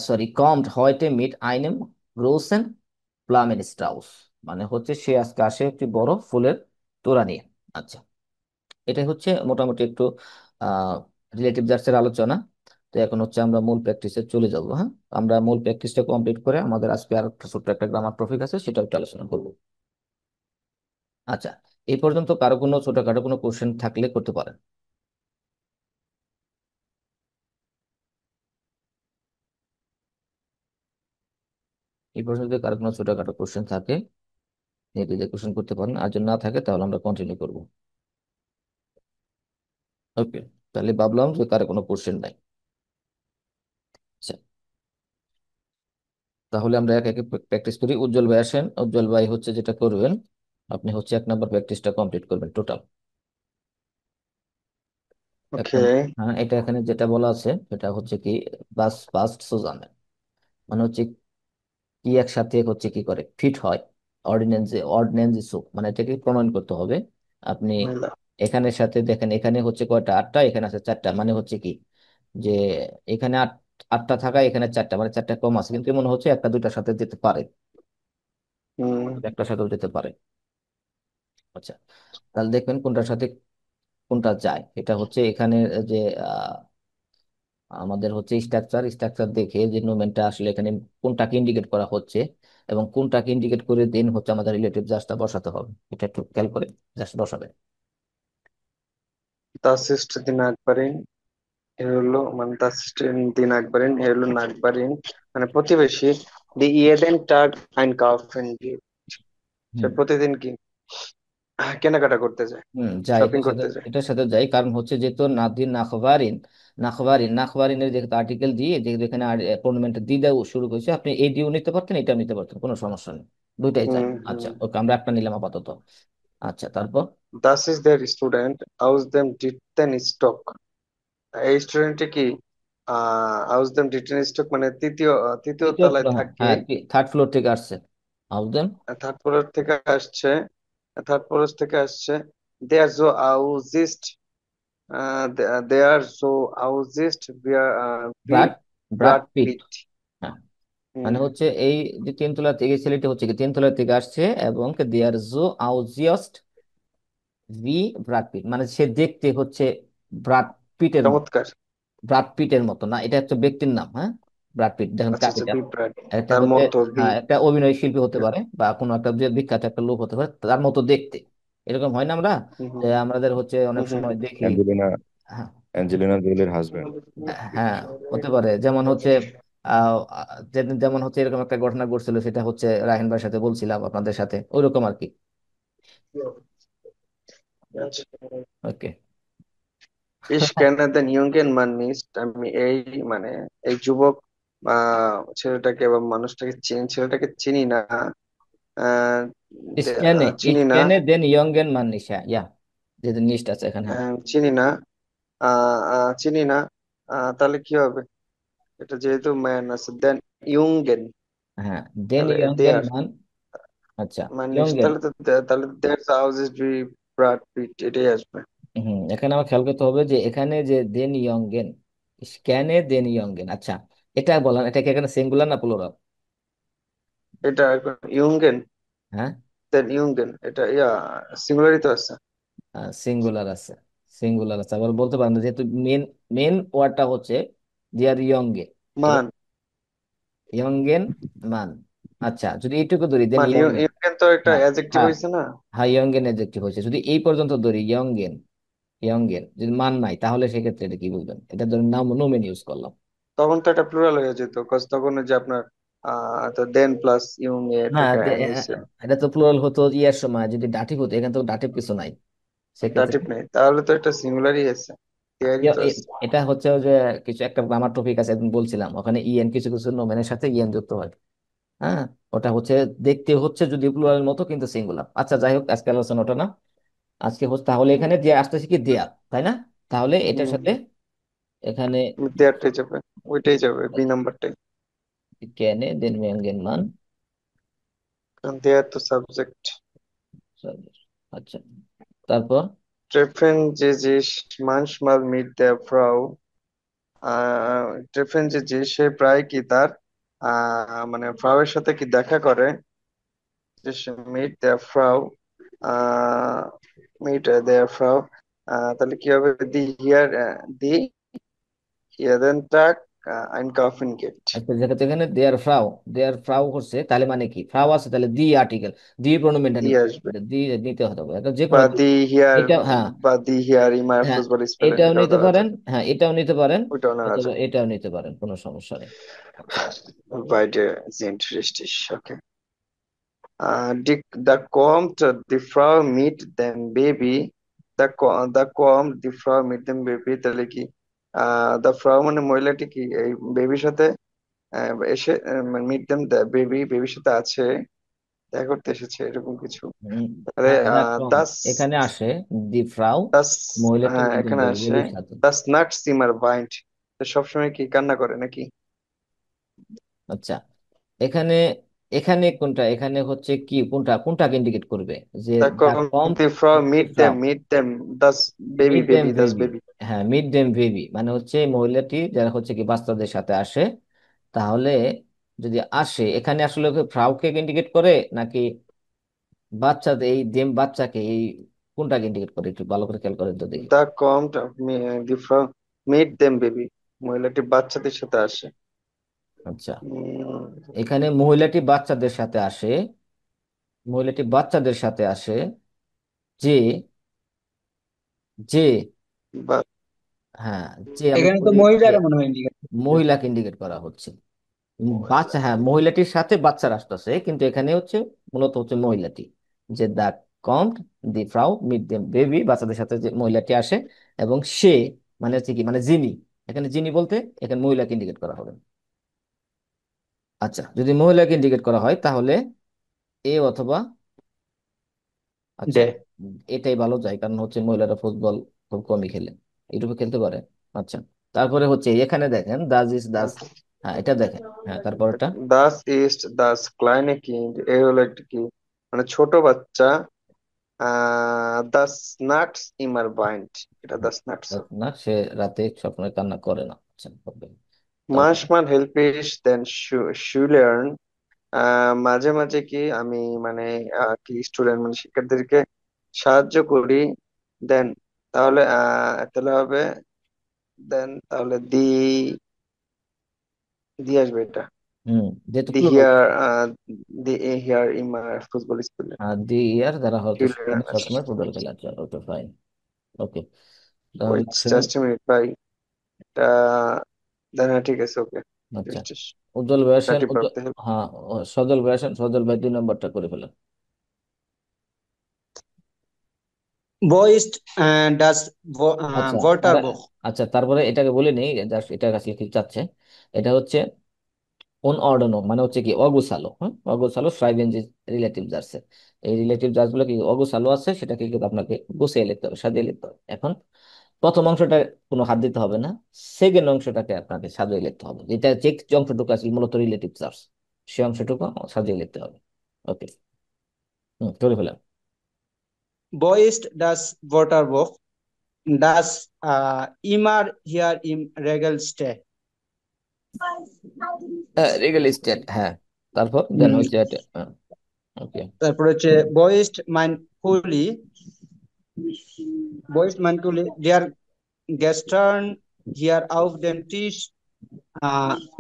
সরি কম্ট হয়টে মিট আইনেম গ্রোসেন প্লামেন স্ট্রাউস, মানে হচ্ছে সে আজকে আসে একটি বড় ফুলের তোড়া নিয়ে। আচ্ছা, এটা হচ্ছে মোটামুটি একটু আহ রিলেটিভ জার্সের আলোচনা। তো এখন হচ্ছে আমরা মূল প্র্যাকটিসে চলে যাব। হ্যাঁ, আমরা মূল প্র্যাকটিসটা কমপ্লিট করে আমাদের আজকে আর একটা ছোট্ট একটা গ্রামার টপিক আছে, সেটা একটু আলোচনা করবো। আচ্ছা, এই পর্যন্ত কারো কোনো ছোটখাটো কোনো কোশ্চেন থাকলে করতে পারেন। এই প্রশ্ন যদি কারো কোনো ছোটখাটো কোশ্চেন থাকে নিজে কোশ্চেন করতে পারেন, আর যদি না থাকে তাহলে আমরা কন্টিনিউ করবো। ওকে, তাহলে ভাবলাম যে কারো কোনো কোশ্চেন নাই। আচ্ছা, তাহলে আমরা এক একে প্র্যাকটিস করি। উজ্জ্বল ভাই আসেন। উজ্জ্বল ভাই হচ্ছে যেটা করবেন, আপনি হচ্ছে 1 নম্বর প্র্যাকটিসটা কমপ্লিট করবেন টোটাল। এক ওকে। নম্বর, হ্যাঁ, এটা এখানে যেটা বলা আছে সেটা হচ্ছে কি, বাস ফাস্ট সুজান, মানে হচ্ছে কি একসাথে হচ্ছে কি করে ফিট হয়, অর্ডিন্যান্স সো, মানে এটাকে প্রমাণ করতে হবে। আপনি এখানের সাথে দেখেন, এখানে হচ্ছে কয়টা, 8টা, এখানে আছে 4টা, মানে হচ্ছে কি যে এখানে 8টা থাকা, এখানে 4টা, মানে 4টা কম আছে, কিন্তু মনে হচ্ছে একটা দুইটার সাথে যেতে পারে, হুম। একটার সাথেও যেতে পারে। আচ্ছা, তাহলে দেখবেন কোনটার সাথে কোনটা যায়। এটা হচ্ছে এখানে যে আহ, আমাদের হচ্ছে স্ট্রাকচার দেখে যে মুভমেন্টটা আসলে এখানে কোনটাকে ইন্ডিকেট করা হচ্ছে এবং কোনটাকে ইন্ডিকেট করে দেন হচ্ছে আমাদের রিলেটিভ জাস্টটা বসাতে হবে। এটা একটু খেয়াল করে জাস্ট বসাবে। Das ist die Nachbarin. এ হলো মানে das ist die Nachbarin. এ হলো Nachbarin, মানে প্রতিবেশী। Die jeden Tag einkaufen geht. সে হুম প্রতিদিন কি কেনাকাটা করতে যায়, যাই, শপিং করতে যায়। এটার সাথে যাই, কারণ হচ্ছে যেহেতু নাদির নাখবারিন, নাখবারিনের যেহেতু আর্টিকেল দিয়ে যেহেতু এখানে প্রোনাউনমেন্ট দি দেওয়া শুরু করেছে, আপনি এই দিও নিতে পারতেন, এটাও নিতে পারতেন, কোনো সমস্যা নেই, দুইটাই চাই। হুম হুম। আচ্ছা ওকে, আমরা একটা নিলাম আপাতত। আচ্ছা, তারপর Das ist der Student aus dem dritten Stock. এই স্টুডেন্টটি কি aus dem dritten Stock মানে তৃতীয় তৃতীয় তলায় ফ্লোর, হ্যাঁ থাকে। হ্যাঁ, থার্ড ফ্লোর থেকে আসছে। হাউস দেন। থার্ড ফ্লোর থেকে আসছে। থার্ড ফ্লোর থেকে আসছে। দেয়ার জো আউজিস্ট দেয়ার জো আউজিস্ট ভি ব্রাড ব্রাড ব্রাড পিট। পিট। হ্যাঁ, হুম। মানে হচ্ছে এই যে 3 তলা থেকে ছেলেটি হচ্ছে কি 3 তলা থেকে আসছে, এবং দেয়ার জো আউজিয়স্ট ভি ব্রাড পিট, মানে সে দেখতে হচ্ছে ব্রাড পিটের মতো। চমৎকার। ব্রাড পিটের মতো না, এটা হচ্ছে ব্যক্তির নাম, হ্যাঁ। ব্রাড পিট দেখেন আচ্ছা আচ্ছা, এটা বি ব্রাড, একটা তার হচ্ছে, মতো বি। হ্যাঁ, একটা অভিনয় শিল্পী হতে পারে বা কোনো একটা যে বিখ্যাত একটা লোক হতে পারে, তার মতো দেখতে। এরকম হয় না আমরা, হুম যে হুম আমাদের হচ্ছে হুম অনেক হুম। সময় দেখি। অ্যাঞ্জেলিনা হ্যাঁ, অ্যাঞ্জেলিনা জোলির হাজবেন্ড। হ্যাঁ, হতে পারে, যেমন হচ্ছে আহ যেদিন যেমন হচ্ছে এরকম একটা ঘটনা ঘটছিল, সেটা হচ্ছে রাহিন ভাইয়ের সাথে বলছিলাম আপনাদের সাথে, ওইরকম আর কি। আচ্ছা। ওকে। Ich kenne den jungen Mann nicht. আমি এই মানে এই যুবক ছেলেটাকে বা মানুষটাকে ছেলেটাকে চিনি না। আহ, চিনি না। ইস্কেনে দেন ইয়ংগেন মান নিশা, ইয়া, যে নিশটা আছে এখানে, হ্যাঁ। চিনি না। চিনি না। তাহলে কি হবে? এটা যেহেতু ম্যান আছে, দেন ইয়ুঙ্গেন, হ্যাঁ, দেন তাহলে ইয়ংগেন দেয়ার মান। আচ্ছা, মানিস, ইয়ংগেন। তাহলে তো তাহলে দেয়ার হাউস ইজ বি ব্রাড পিট, এটাই আসবে। এখানে আমার খেয়াল করতে হবে যে এখানে যে দেন ইয়ংগেন, স্ক্যানে দেন ইয়ংগেন, আচ্ছা, এটা বলেন, এটা কি এখানে সিঙ্গুলার না প্লুরাল? এটা এখন ইয়ুঙ্গেন, হ্যাঁ, দেন ইয়ুঙ্গেন, এটা সিঙ্গুলারই তো আছে। সিঙ্গুলার আছে, সিঙ্গুলার আছে, আবার বলতে পারেন না, যেহেতু মেন মেন ওয়ার্ডটা হচ্ছে দিয়ার ইয়ংগে, মান। ইয়ংগেন মান। আচ্ছা, যদি এইটুকু ধরি দেন মান ইয়ংগেন। ইয়ুঙ্গেন তো একটা হ্যাঁ অ্যাডজেক্টিভ হ্যাঁ হয়েছে না? হ্যাঁ, ইয়ংগেন অ্যাডজেক্টিভ হয়েছে, যদি এই পর্যন্ত ধরি ইয়ংগেন, ইয়ংগেন যদি মান নাই, তাহলে সেক্ষেত্রে এটা কি বলবেন? এটা ধরুন নাম নোমেন ইউজ করলাম। তখন তো এটা প্লুরাল হয়ে যেত, কজ তখন ওই যে আপনার তো দেন প্লাস ইউং এ হ্যাঁ, থেকে এন হয়েছে। এটা তো প্লুরাল হতো ইয়ার সময়, যদি দাটিভ হতো, এখানে তো দাটিভ কিছু নাই সেক্ষেত্রে। দাটিভ নেই, তাহলে তো এটা সিঙ্গুলারই আছে, দেয়ারই তো আছে। এটা হচ্ছে ওই যে কিছু একটা গ্রামার টপিক আছে, একদিন বলছিলাম, ওখানে ইএন কিছু কিছু নোমেনের সাথে ইএন যুক্ত হয়। হ্যাঁ, ওটা হচ্ছে দেখতে হচ্ছে যদি প্লুরাল মতো, কিন্তু সিঙ্গুলার। আচ্ছা, যাই হোক, আজকে আলোচনা ওটা না। আজকে হচ্ছে তাহলে এখানে যে আসতেছে কি দেয়ার, তাই না? তাহলে এটার সাথে হম। এখানে দেয়ারটাই যাবে, ওইটাই যাবে, বি নাম্বারটাই। কেনে দেন মেঙ্গেন মান। কারণ দেয়ার তো সাবজেক্ট। আচ্ছা, তারপর Treffen Sie sich manchmal mit der Frau? ট্রেফেন যে সে প্রায় কি তার মানে ফ্রাউ এর সাথে কি দেখা করে? যে সে মিট দেয়ার ফ্রাউ, মিট দেয়ার ফ্রাউ, তাহলে কি হবে? দি হিয়ার, দি jeden Tag einkaufen geht. আচ্ছা, যেহেতু এখানে দেয়ার ফ্রাউ করছে, তাহলে মানে কি, ফ্রাউ আছে, তাহলে দি আর্টিকেল, দি প্রোনোমেনটা Die নিতে আসবে হবে, দি নিতে হবে, এটা যে কোনো বা দি হিয়ার এটা, হ্যাঁ, বা দি হিয়ার ইমার হ্যাঁ, ফুটবল স্পেলেন এটাও এটাও নিতে দেওয়া পারেন, যায়, হ্যাঁ, এটাও নিতে পারেন, ওইটাও নেওয়া অথবা যায়। এটাও নিতে পারেন, কোনো সমস্যা নেই। আচ্ছা। Beide sind richtig. Okay. The kommt die Frau mit dem Baby. The kommt die Frau mit dem Baby, তাহলে কি the Frau মানে মহিলাটি কি এই বেবির সাথে এসে মিট দেম বেবি বেবির সাথে আছে, দেখা করতে এসেছে এরকম কিছু। উম, তাহলে হ্যাঁ, না, কম, দাস এখানে আসে দি ফ্রাউ, দাস মহিলাটি হ্যাঁ মিট এখানে দেবে আসে বেবির সাথে। দাস নাট সিমার বাইন্ড, সবসময় কি কান্না করে নাকি? আচ্ছা, এখানে এখানে কোনটা, এখানে হচ্ছে কি, কোনটা কোনটাকে ইন্ডিকেট করবে, যে Da দা kommt কম, die Frau দি ফ্রাউ, mit dem, das Baby, mid them Baby, das baby, Baby. হ্যাঁ, মিড দেম বেবি মানে হচ্ছে মহিলাটি যারা হচ্ছে কি বাচ্চাদের সাথে আসে, তাহলে যদি আসে, এখানে আসলে ফ্রাউকে ইন্ডিকেট করে নাকি বাচ্চাদের, এই দেম বাচ্চাকে, এই কোনটাকে ইন্ডিকেট করে, একটু ভালো করে খেয়াল করে তো দেখি। Da kommt die Frau mit dem Baby. মহিলাটি বাচ্চাদের সাথে আসে। আচ্ছা, উম, এখানে মহিলাটি বাচ্চাদের সাথে আসে, মহিলাটি বাচ্চাদের সাথে আসে, যে যে বা- হ্যাঁ, যে আমরা এখানে তো বলি যে মহিলারা মনে হয় ইন্ডিকেট করছে। মহিলাকে ইন্ডিকেট করা হচ্ছে। বাচ্চা, হ্যাঁ, মহিলাটির সাথে বাচ্চারা আসতেছে, কিন্তু এখানে হচ্ছে মূলত হচ্ছে মহিলাটি, যে দা কম্ট দি ফ্রাউ মিট দেম বেবি, বাচ্চাদের সাথে যে মহিলাটি আসে, এবং সে মানে হচ্ছে কি, মানে যিনি, এখানে যিনি বলতে এখানে মহিলাকে ইন্ডিকেট করা হবে। আচ্ছা, যদি মহিলাকে ইন্ডিকেট করা হয় তাহলে এ অথবা, আচ্ছা, ডে। এটাই ভালো যায়, কারণ হচ্ছে মহিলারা ফুটবল খুব কমই খেলে, এইটুকু খেলতে পারে। আচ্ছা, তারপরে হচ্ছে এখানে দেখেন দাস ইজ দাস, হ্যাঁ, এটা দেখেন, হ্যাঁ, তারপরটা, Das ist das kleine Kind. এই হলো একটা কি, মানে ছোট বাচ্চা। Das Nuts immer weint. এটা das Nuts. না, সে রাতে সবসময় কান্না করে না। আচ্ছা, হবে। তারপর Manchmal helfe ich den Schülern. মাঝে মাঝে কি আমি মানে কি স্টুডেন্ট মানে শিক্ষার্থীদেরকে সাহায্য করি। দেন তাহলে তাহলে হবে দেন তাহলে দি আসবে এটা। হুম, যেহেতু দি প্লুরাল, হিয়ার দি হিয়ার ইমার ফুটবল স্কুলে আর দি ইয়ার দ্বারা হয়তো সেখানে চিলড্রেন সবসময় ফুটবল খেলা চলে, ওকে, ফাইন, ওকে, তাহলে ওয়েট এখানে, জাস্ট মিনিট ভাই, এটা দেন হ্যাঁ ঠিক আছে ওকে। আচ্ছা, উজ্জ্বল ভাই আসেন, টিপ হ্যাঁ, সজল ভাই আসেন, সজল ভাই 2 নম্বরটা করে ফেলেন। Wo ist das আচ্ছা, তারা, Wörterbuch? আচ্ছা, তারপরে এটাকে বলে নেই, জাস্ট এটা কাছে কি চাচ্ছে, এটা হচ্ছে কোন অর্ডানো, মানে হচ্ছে কি অগুছালো, হ্যাঁ, অগুছালো ফ্রাইভেন যে রিলেটিভ জার্সে, এই রিলেটিভ জার্স গুলো কি অগুছালো আছে, সেটাকে কিন্তু আপনাকে গুছিয়ে লিখতে হবে, সাজিয়ে লিখতে হবে। এখন প্রথম অংশটা কোনো হাত দিতে হবে না, সেকেন্ড অংশটাকে আপনাকে সাজিয়ে লিখতে হবে, যেটা যে অংশটুকু আছে মূলত রিলেটিভ জার্স, সেই অংশটুকু সাজিয়ে লিখতে হবে। ওকে, হুম, করে ফেলেন। Wo ist das Wörterbuch? Das immer hier im Regal steht. Rigel state, হ্যাঁ, তারপর দেন হুম, হচ্ছে এটা, ওকে, তারপর হচ্ছে Wo ist mein Pulli? Wo ist mein Pulli? Der gestern hier auf dem Tisch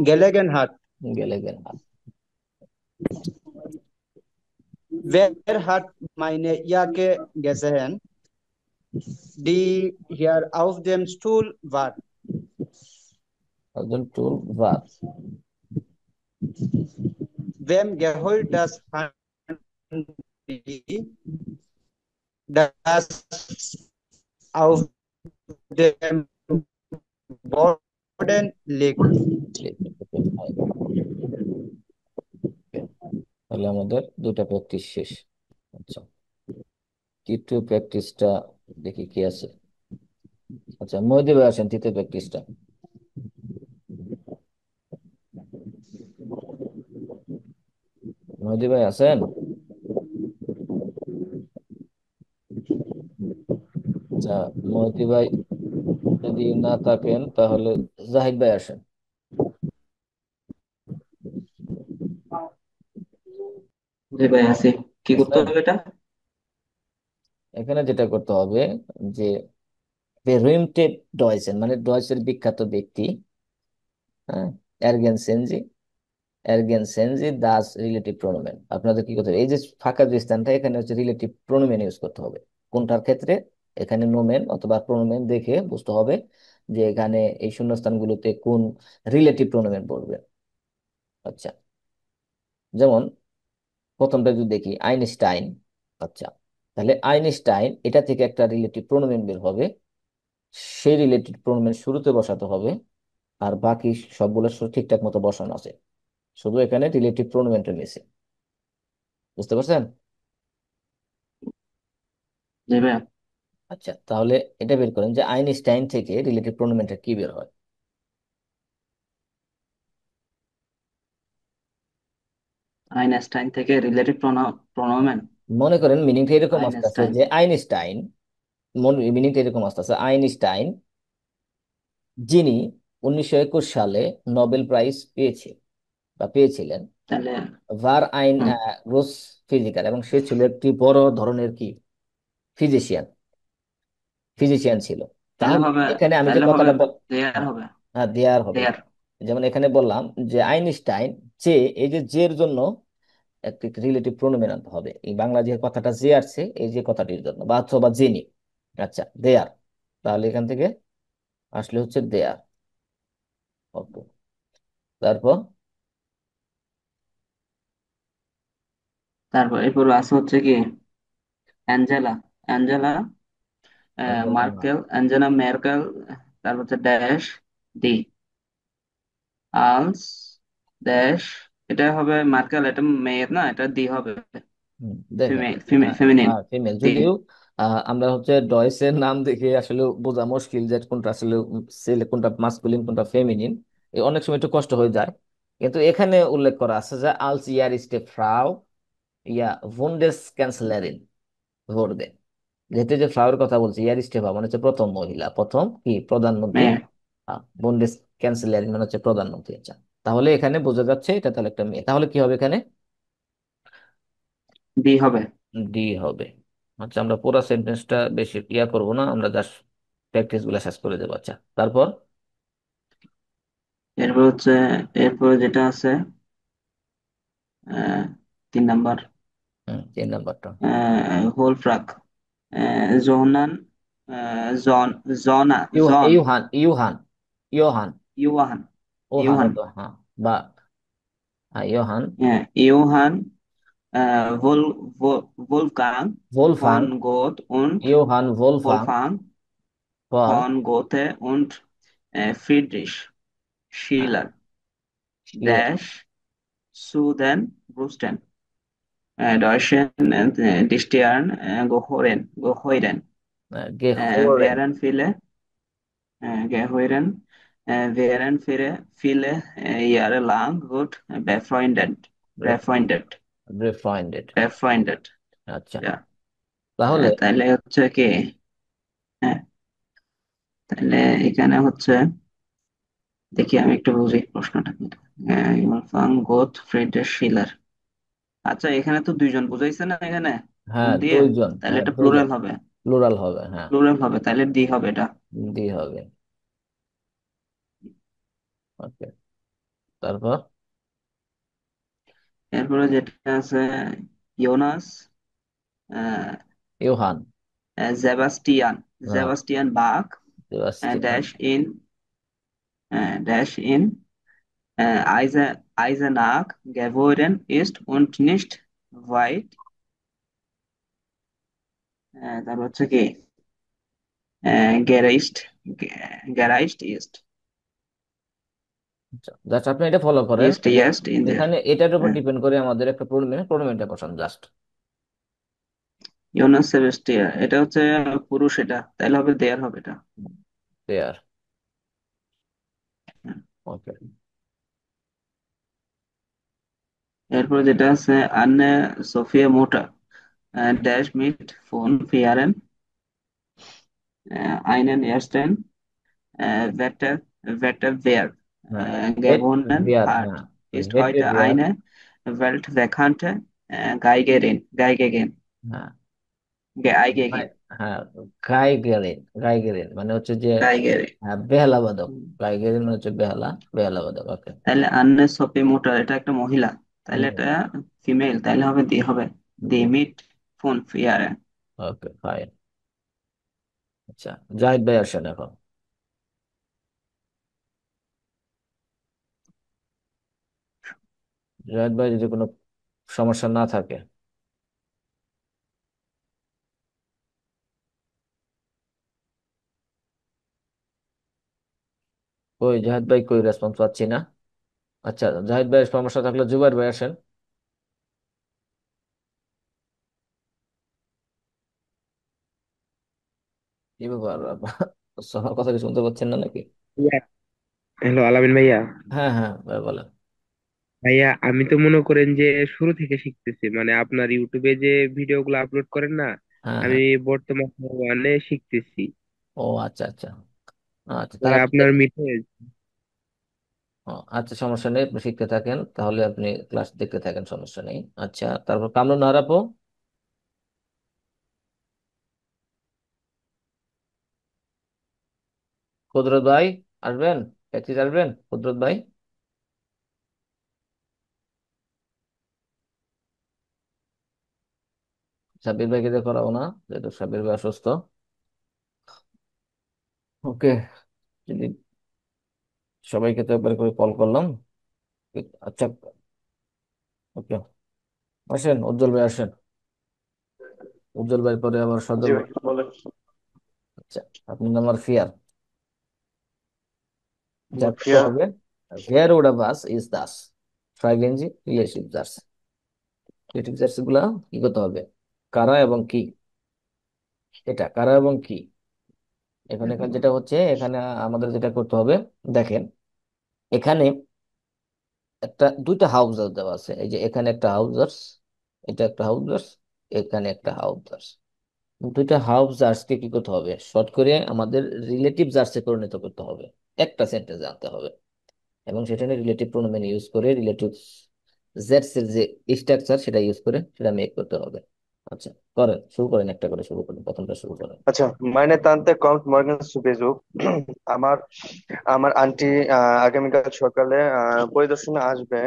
gelegen hat. গেলে গেল, Wer hat meine Jacke gesehen, die hier auf dem Stuhl war? একজন টুল ভার, Wem gehört das Handy, das auf dem Boden liegt? ওকে, ফাইন, তাহলে আমাদের 2টা প্র্যাকটিস শেষ। আচ্ছা, তৃতীয় প্র্যাকটিসটা দেখি কি আছে। আচ্ছা, মহিদীপ ভাই আসেন, তৃতীয় প্র্যাকটিসটা, মহিদীপ ভাই আছেন? আচ্ছা, মহিদীপ ভাই যদি না থাকেন তাহলে জাহিদ ভাই আসেন। জি ভাই আছি। কি করতে আছেন, হবে এটা? এখানে যেটা করতে হবে, যে বেরোইমটেড ডয়সেন, মানে ডয়সের বিখ্যাত ব্যক্তি, হ্যাঁ, এরগেন সেনজি, এরগেন সেনজি দাস রিলেটিভ প্রোনোমেন। আপনাদের কি করতে হবে, এই যে ফাঁকা যে স্থানটা এখানে হচ্ছে রিলেটিভ প্রোনোমেন ইউজ করতে হবে। কোনটার ক্ষেত্রে? এখানে নোমেন অথবা প্রোনোমেন দেখে বুঝতে হবে যে এখানে এই শূন্যস্থানগুলোতে কোন রিলেটিভ প্রোনোমেন পড়বে। আচ্ছা, যেমন প্রথমটা যদি দেখি আইনস্টাইন। আচ্ছা, তাহলে আইনস্টাইন এটা থেকে একটা রিলেটিভ প্রোনোমেন বের হবে, সেই রিলেটিভ প্রোনোমেন শুরুতে বসাতে হবে। আর বাকি সবগুলো ঠিকঠাক মতো বসানো আছে, শুধু এখানে রিলেটিভ প্রোনোমেনটা মিসিং। বুঝতে পারছেন? জি ভাইয়া। আচ্ছা, তাহলে এটা বের করেন যে আইনস্টাইন থেকে রিলেটিভ প্রোনোমেনটা কি বের হয়। আইনস্টাইন থেকে রিলেটিভ প্রোনোমেন। মনে করেন মিনিংটা এরকম আসতেছে আইনস্টাইন। যে আইনস্টাইন, মিনিংটা এরকম আসতেছে, আইনস্টাইন যিনি 1921 সালে নোবেল প্রাইজ পেয়েছে বা পেয়েছিলেন, তাহলে ভার আইন হুম, রোস ফিজিক্যাল, এবং সে ছিল একটি বড় ধরনের কি ফিজিশিয়ান, ফিজিশিয়ান ছিল। তাহলে তাহলে হবে, এখানে আমি যে তাহলে হবে কথাটা দেয়ার হ্যাঁ, হবে। হ্যাঁ, দেয়ার হবে। দেয়ার। যেমন এখানে বললাম যে আইনস্টাইন যে, এই যে এর জন্য একটি রিলেটিভ প্রোনোমেন আনতে হবে। এই বাংলা যে কথাটা যে আসছে এই যে কথাটির জন্য, বা অথবা যিনি। আচ্ছা, দেয়ার, তাহলে এখান থেকে আসলে হচ্ছে দেয়ার। ওকে, তারপর তারপর এরপর আছে হচ্ছে কি Angela. Angela Merkel, Angela Merkel. তারপর হচ্ছে ড্যাশ দি আলস ড্যাশ। এটা হবে মার্কেল, এটা মেয়ের না, এটা দি হবে। দেখেন, ফিমেল, ফেমিনিন। ফিমেল দি। যদিও আমরা হচ্ছে ডয়েসের নাম দেখে আসলে বোঝা মুশকিল যে কোনটা আসলে ছেলে, কোনটা মাস্কুলিন, কোনটা ফেমিনিন, অনেক সময় একটু কষ্ট হয়ে যায়। কিন্তু এখানে উল্লেখ করা আছে যে আলস ইয়ার ইস্টে ফ্রাউ ইয়া ভুন্ডেস ক্যান্সেলারিন ভোরদে। যেহেতু যে ফ্লাওয়ার কথা বলছি, ইয়ার ইস্টেফা মানে হচ্ছে প্রথম মহিলা, প্রথম কি প্রধানমন্ত্রী। মেয়ে। বুন্ডেস ক্যান্সেলারিন মানে হচ্ছে প্রধানমন্ত্রী। আচ্ছা, তাহলে এখানে বোঝা যাচ্ছে এটা তাহলে একটা মেয়ে, তাহলে কি হবে এখানে? দি হবে। ডি হবে। আচ্ছা, আমরা পুরো সেন্টেন্সটা বেশি করবো না, আমরা জাস্ট প্র্যাকটিস গুলো শেষ করে দেবো। আচ্ছা, তারপর এরপর হচ্ছে, এরপর যেটা আছে 3 নাম্বার, 3 নাম্বারটা হোল ফ্রাক। জোনান, জন, জনা, জন, ইউহান, ইউহান, ইউহান, ইউহান, ওহান ইউহান, হতো, হ্যাঁ, বা ইউহান ইউহান, ভোল, ভোলকাং Wolfgang, von Goethe und Johann Wolfgang Wolfgang ফন von Goethe und Friedrich Schiller শিওর dash zu den Brüsten Deutschen Distillen gehören, গেহোরেন, gehören, wären viele Jahre lang gut রিফাইন্ডেড। befreundet. আচ্ছা, Ja. তাহলে তাহলে হচ্ছে কি, হ্যাঁ, তাহলে এখানে হচ্ছে, দেখি আমি একটু বুঝি প্রশ্নটা কি। ইমরফান গোথ ফ্রিডরিশ শিলার। আচ্ছা, এখানে তো দুইজন বুঝাইছে না এখানে ভুল হ্যাঁ দিয়ে। দুইজন, তাহলে হ্যাঁ এটা দুইজন, প্লুরাল হবে। প্লুরাল হবে, হ্যাঁ, প্লুরাল হবে, তাহলে ডি হবে এটা। ডি হবে। ওকে, তারপর এরপরে যেটা আছে ইয়োনাস, আহ, ইউহান, জেবাস্টিয়ান, হ্যাঁ, জেবাস্টিয়ান বাক Sebastian, dash in, dash in Eisenach geboren ist und nicht weit, তারপর হচ্ছে কি gereist, gereist ist, জাস্ট আপনি এটা ফলো করেন যে ist in der, এখানে এটার উপর হ্যাঁ, ডিপেন্ড করে আমাদের একটা প্রোনোমেনটা বসান জাস্ট। ইউনাস সেবাস্টিয়া, এটা হচ্ছে পুরুষ, এটা তাহলে হবে দেয়ার হবে এটা। দেয়ার। ওকে, এরপরে যেটা আছে আন্নে সোফিয়া মোটা ড্যাশ মিট ফোন ফিয়ারেন einen ersten Wetter, Wetterwehr হ্যাঁ, ভেট gewonnen ভিয়ার, hat, হ্যাঁ, ist ভেটে heute ভিয়ার, eine weltbekannte Geigerin, Geigerin, হ্যাঁ, আইগেগে। গাই- হ্যাঁ, গাইগেরিন। গাইগেরিন মানে হচ্ছে যে গাইগেরে। বেহালা বাদক। গাইগেরিন মানে হচ্ছে বেহালা, বেহালা বাদক। ওকে। তাহলে আন্নেস সফি মোটা এটা একটা মহিলা, তাহলে এটা ফিমেল, তাহলে হবে দি মিট ফোন ফিয়ারে। Okay fine. আচ্ছা, জাহিদ ভাই আসেন এখন। জাহিদ ভাই যদি কোনো সমস্যা না থাকে। কই জাহিদ ভাই, কই রেসপন্স পাচ্ছি না। আচ্ছা, জাহিদ ভাইয়ের সমস্যা থাকলে জুবাইর ভাই আসেন। কি ব্যাপার আমার কথা কি শুনতে পাচ্ছেন না নাকি? হ্যালো আলামিন ভাইয়া। হ্যাঁ হ্যাঁ ভাই বলেন। ভাইয়া আমি তো মনে করেন যে শুরু থেকে শিখতেছি, মানে আপনার ইউটিউবে যে ভিডিওগুলো আপলোড করেন না, হ্যাঁ আমি হ্যাঁ। বর্তমানে শিখতেছি। ও আচ্ছা আচ্ছা। আচ্ছা তো তাহলে আপনার মিঠে ও, আচ্ছা সমস্যা নেই, আপনি শিখতে থাকেন তাহলে, আপনি ক্লাস দেখতে থাকেন, সমস্যা নেই। আচ্ছা, তারপর কামরুন নাহার আপু, কুদরত ভাই আসবেন, প্র্যাকটিস আসবেন কুদরত ভাই। সাব্বির ভাইকে দিয়ে করাবো না, যেহেতু সাব্বির ভাই অসুস্থ। ওকে, যদি সবাইকে তো একবার করে কল করলাম। আচ্ছা, ওকে, আসেন উজ্জ্বল ভাই আসেন। উজ্জ্বল ভাই পরে আবার জি সজল ভাই ভাই। বলেন। আচ্ছা, আপনার নাম আর ফিয়ার, যা করতে মাফিয়া। হবে। হেয়ার উড বাস ইজ দাস, ট্রাইগেঞ্জি রিলেশিভ জার্স। রিলেটিভ জার্স গুলা কি করতে হবে? কারা এবং কি, এটা কারা এবং কি। এখানে এখানে যেটা হচ্ছে, এখানে আমাদের যেটা করতে হবে, দেখেন এখানে দুইটা হাউজার দেওয়া আছে। এই যে এখানে একটা হাউজার্স, এটা একটা হাউজার্স, এখানে একটা হাউজার্স। দুইটা হাউজার্সকে কি করতে হবে, শর্ট করে আমাদের রিলেটিভ জার্সে পরিণত করতে হবে। একটা সেন্টেন্স জানতে হবে, এবং সেটা রিলেটিভ প্রোনোমেন ইউজ করে, রিলেটিভ জেটস এর যে স্ট্রাকচার সেটা ইউজ করে সেটা মেক করতে হবে। আচ্ছা, করেন, শুরু করেন, একটা করে শুরু করেন, প্রথমটা শুরু করেন। আচ্ছা, meine Tante kommt morgen zu Besuch. আমার আমার আন্টি আগামীকাল সকালে পরিদর্শনে আসবে।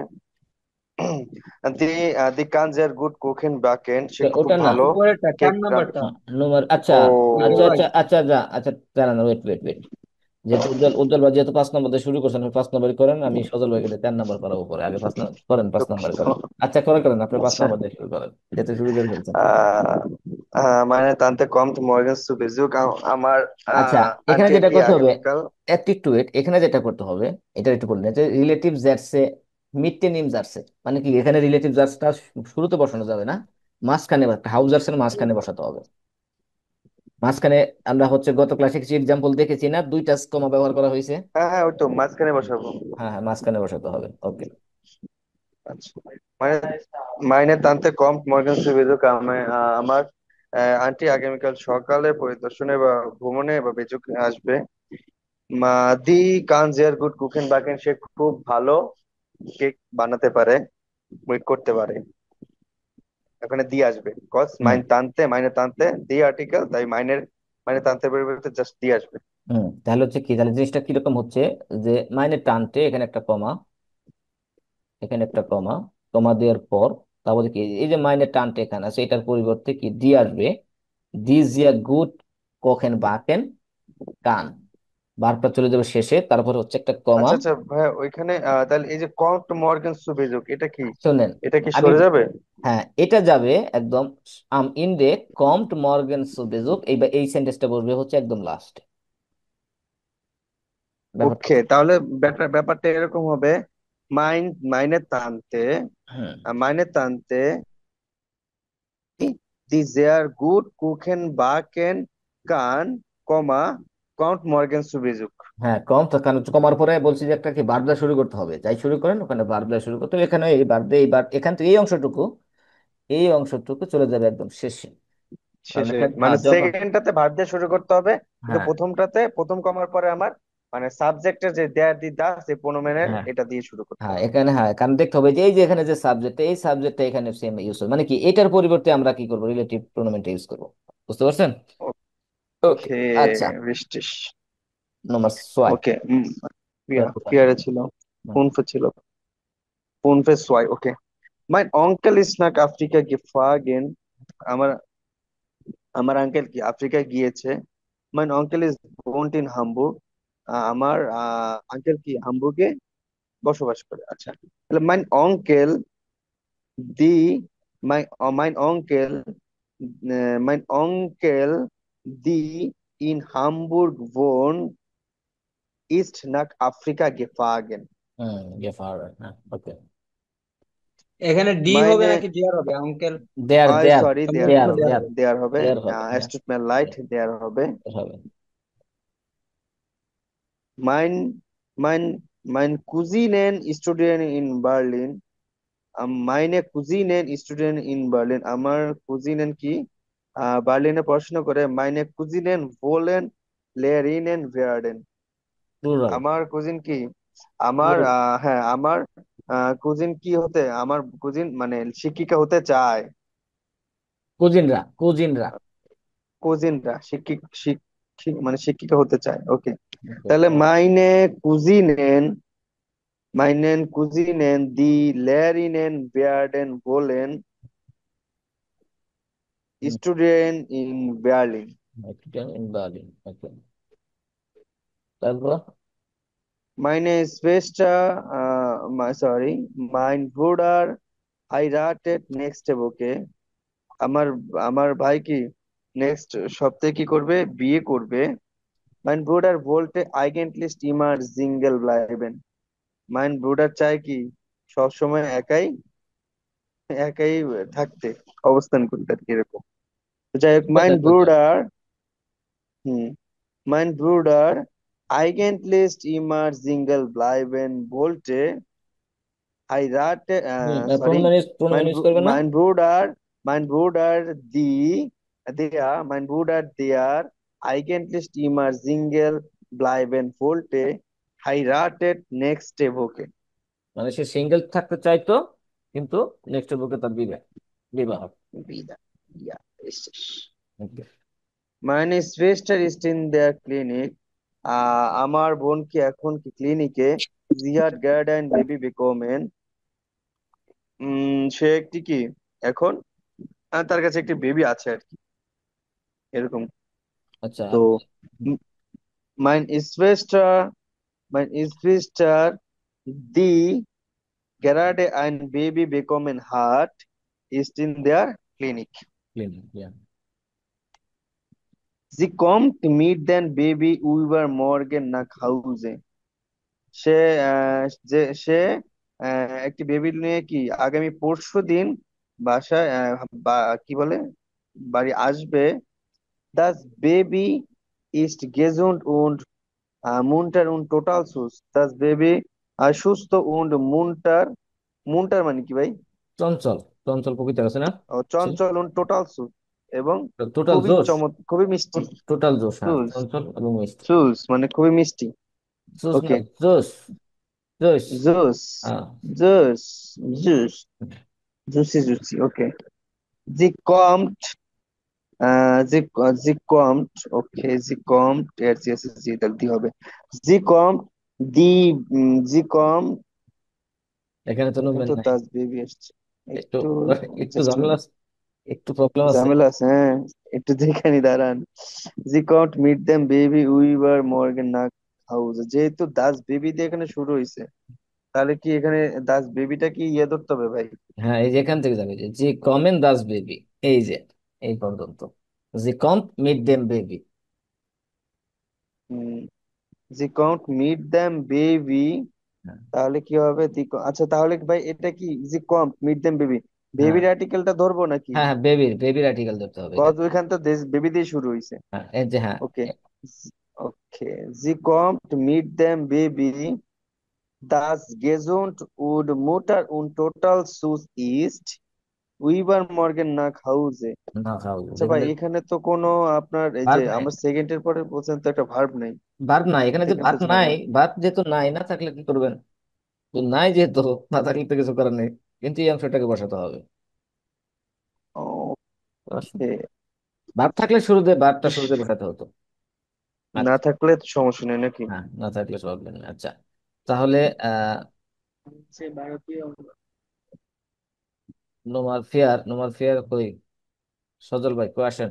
দি দি কান জের গুড কুক এন্ড বাকেন, সে খুব ওটা না, ভালো উপরেরটা কেক 4 নাম্বারটা। নম্বর, আচ্ছা ও আচ্ছা আচ্ছা আচ্ছা যা আচ্ছা, দাঁড়ান, ওয়েট ওয়েট ওয়েট। যেহেতু উজ্জ্বল উজ্জ্বল ভাই যেহেতু 5 নম্বর দিয়ে শুরু করছেন, আপনি 5 নম্বরই করেন, আমি সজল ভাইকে দিয়ে 4 নম্বর করাবো পরে, আগে 5 নম্বর করেন, 5 নম্বর করেন। দুঃখিত। আচ্ছা করেন করেন, আপনি পাঁচ আচ্ছা, নম্বর দিয়ে শুরু করেন, যেহেতু শুরু করে ফেলছেন। meine Tante kommt morgen zu Besuch. আমার আচ্ছা, এখানে আন্টি যেটা কি করতে হবে, আগামীকাল। একটু একটু wait, এখানে যেটা করতে হবে, এটা একটু বললেন যে রিলেটিভ জার্সে, মিডটে নেম জার্সে, মানে কি এখানে রিলেটিভ জার্সটা শুরুতে বসানো যাবে না, মাঝখানে একটা হাউজার্সের মাঝখানে বসাতে হবে। মাঝখানে আমরা হচ্ছে গত ক্লাসে কিছু এক্সাম্পল দেখেছি না, দুইটা কমা ব্যবহার করা হয়েছে। হ্যাঁ হ্যাঁ, ওই তো মাঝখানে বসাবো। হ্যাঁ হ্যাঁ, মাঝখানে বসাতে হবে। ওকে। আচ্ছা, মানে মাইনে টানতে কম মর্গান সুবিধা আমার আন্টি আগামীকাল সকালে পরিদর্শনে বা ভ্রমণে বা বেজুক আসবে। মা দি কান জিয়ার গুড কুকেন বাকেন, সে খুব ভালো কেক বানাতে পারে, মেক করতে পারে। এখানে দি আসবে, কজ হুম মাইনে টানতে দি আর্টিকেল, তাই মাইনে টানতে পরিবর্তে জাস্ট দি আসবে। হুম, তাহলে হচ্ছে কি, তাহলে জিনিসটা কিরকম হচ্ছে, যে মাইনে টানতে এখানে একটা কমা, এখানে একটা কমা, কমা দেওয়ার পর তারপরে কি, এই যে মাইনে টানতে এখানে আছে, এটার পরিবর্তে কি দিয়ে আসবে, দিজিয়া গুড কোকেন বাকেন কান, বারটা চলে যাবে শেষে, তারপরে হচ্ছে একটা কমা। আচ্ছা আচ্ছা ভাইয়া, ওইখানে তাহলে এই যে কম মর্গান সুবিধা, এটা কি, শোনেন, এটা কি আমি, সরে যাবে? হ্যাঁ এটা যাবে একদম। আম ইনডে কমট মর্গেন সুবেজুক, এই সেন্টেন্সটা বসবে হচ্ছে একদম লাস্ট। ব্যাপারটা ওকে, তাহলে ব্যাপারটা এরকম হবে। মাইন মাইনে টানতে হুম মাইনে টানতে দি জেয়ার গুড কুকেন বাকেন কান, কমা কাউন্ট মর্গেন সুবিজুক। হ্যাঁ, কম তো, কারণ কমার পরে বলছি যে একটা কি বার দিয়ে শুরু করতে হবে, যাই শুরু করেন ওখানে বার দিয়ে শুরু করতে হবে, এখানে এই বার দিয়ে, এই বার এখান থেকে এই অংশটুকু চলে যাবে একদম শেষে। কারণ শেষে এখানে মানে যখন, সেকেন্ডটাতে ভার দিয়ে শুরু করতে হবে, কিন্তু হ্যাঁ প্রথমটাতে প্রথম কমার পরে আমার মানে সাবজেক্টের যে দেয়ার দি দাস এই প্রোনোমেনের হ্যাঁ এটা দিয়ে শুরু করতে হ্যাঁ, হবে। এখানে হ্যাঁ, কারণ দেখতে হবে যে এই যে এখানে যে সাবজেক্ট, এই সাবজেক্টটা এখানে সেম ইউজ হবে, মানে কি এটার পরিবর্তে আমরা কি করবো, রিলেটিভ প্রোনোমেনটা ইউজ করবো। বুঝতে পারছেন? ওকে। ওকে, আচ্ছা, বৃষ্টিস। নম্বর 6। ওকে, ক্লিয়ারে ছিল, Funfe ছিল, Funfe Swai, ওকে। Mein Onkel ist nach Afrika geflogen. আমার আমার আঙ্কেল কি আফ্রিকায় গিয়েছে। Mein Onkel ist wohnt in Hamburg. আমার আঙ্কেল কি হামবুর্গে বসবাস করে। আচ্ছা, তাহলে die mein Onkel mein Onkel die in Hamburg wohnt ist nach Afrika geflogen. গেফার, হ্যাঁ ওকে। এখানে ডি হবে Meine নাকি দেয়ার হবে আঙ্কেল? দেয়ার দেয়ার সরি, দেয়ার সম্ভবত দেয়ার হবে, দেয়ার দেয়ার হবে। দেয়ার হবে, দেয়ার হবে, হ্যাঁ es tut mir leid, দেয়ার হবে। দেয়ার হবে। Mein mein Cousinen studieren in Berlin. Meine Cousinen studieren in Berlin. আমার কুজিনেন কি বার্লিনে পড়াশোনা করে। Meine Cousinen wollen lehren werden. Plural. আমার কুজিন কি আমার হ্যাঁ, আমার কুজিন কি হতে, আমার কুজিন মানে শিক্ষিকা হতে চায়। কুজিনরা কুজিনরা। কুজিনরা মানে শিক্ষিকা হতে চায়, ওকে। Okay. তাহলে Meinen Cousinen, die Lehrerinnen werden wollen studieren in Berlin. ইন বার্লিন, ওকে। তারপর Mein Bruder heiratet nächste Woche. আমার আমার ভাই কি নেক্সট সপ্তাহে কি করবে, বিয়ে করবে। Mein Bruder wollte eigentlich immer Single bleiben. Mein Bruder চায় কি সবসময় একাই একাই থাকতে, অবস্থান করতে আর কি, এরকম। তো যাই হোক, একা থাকতে চায়। হুম Mein Bruder eigentlich immer Single bleiben wollte, heirate, sorry, প্রোনোমেন ইউজ করবেন না। Mein Bruder, der eigentlich immer Single bleiben wollte, heiratet nächste Woche. মানে সে সিঙ্গেল থাকতে চাইতো, কিন্তু নেক্সট বুকে তার বিবাহ বিবাহ। Wieder. Ja, richtig. Okay. Meine Schwester ist in der Klinik. আমার বোন কি এখন কি ক্লিনিকে। Sie hat gerade ein Baby bekommen. সে একটি কি এখন তার কাছে একটি বেবি আছে আর কি, এরকম। আচ্ছা। তো উম, mein Schwester mein Schwester die gerade ein Baby bekommen hat ist in der Klinik. Clinic, yeah. Sie kommt mit dem Baby übermorgen nach Hause. সে সে একটি বেবি নিয়ে কি আগামী পরশুদিন বাসায় কি বলে বাড়ি আসবে। Das Baby ist gesund und munter und total süß. Das Baby সুস্থ und munter, munter মানে কি ভাই? চঞ্চল, চঞ্চল কবিতা আছে না? চঞ্চল und total süß এবং টোটাল খুবই জোশ। খুবই মিষ্টি। টোটাল জোশ, হ্যাঁ, সুজ, চঞ্চল এবং মিষ্টি। সুজ মানে খুবই মিষ্টি, জোশ না, ওকে। জোশ। জোশ। জুস, হ্যাঁ। জুস, জুস, জুসি জুসি, ওকে। জি কমট জি কমট, ওকে, জি কমট এর জি তাহলে দি হবে। জি কমট দি জি কম, এখানে তো এখানে নোবেন তো নাই। দাস বেবি আসছে, একটু একটু একটু জাস্ট ঝামেলা আছে, একটু প্রবলেম আছে। ঝামেলা আছে, হ্যাঁ, একটু যেখানে দাঁড়ান। জি কমট মিট দেম বেবি উইভার মর্গেন না হাউস, যেহেতু দাস বেবি দিয়ে এখানে শুরু হয়েছে, তাহলে কি এখানে দাস বেবিটা কি ইয়ে ধরতে হবে ভাই? হ্যাঁ, এই যে এখান থেকে যাবে যে জি কমেন দাস বেবি, এই যে এই পর্যন্ত জি কম মিড দেম বেবি। জি কমট মিট দেম বেবি, তাহলে কি হবে? আচ্ছা, তাহলে ভাই এটা কি জি কমট মিট দেম বেবি, হ্যাঁ বেবির আর্টিকেলটা ধরবো নাকি? হ্যাঁ হ্যাঁ, বেবির বেবির আর্টিকেল ধরতে হবে কজ এখানে। ওইখান তো বেবি দিয়ে শুরু হয়েছে, হ্যাঁ, এই যে হ্যাঁ। ওকে। ওকে, জি কমট মিট দেম বেবি, das gesund und Mutter und total süß ist, উইবার মর্গেন নাক হাউজে। না খাও আচ্ছা ভাই, যেখানে এখানে তো কোনো আপনার এই যে ভার্ব নাই। আমার সেকেন্ডের পরে বলছেন তো একটা ভার্ব নাই। ভার্ব নাই এখানে, যে সেকেন্ড ভার্ব তো ছিল নাই, না। ভার্ব যেহেতু নাই, না থাকলে কি করবেন? তো নাই যেহেতু, না থাকলে তো কিছু করার নেই, কিন্তু এই অংশটাকে বসাতে হবে। ওকে। ভার্ব থাকলে শুরুতে, ভার্বটা শুরুতে বসাতে হতো। না আচ্ছা। থাকলে তো সমস্যা নেই নাকি? হ্যাঁ, না থাকলে প্রবলেম নেই। আচ্ছা, তাহলে নোমার ফেয়ার, নোমার ফেয়ার কই? সজল ভাই কই আসেন।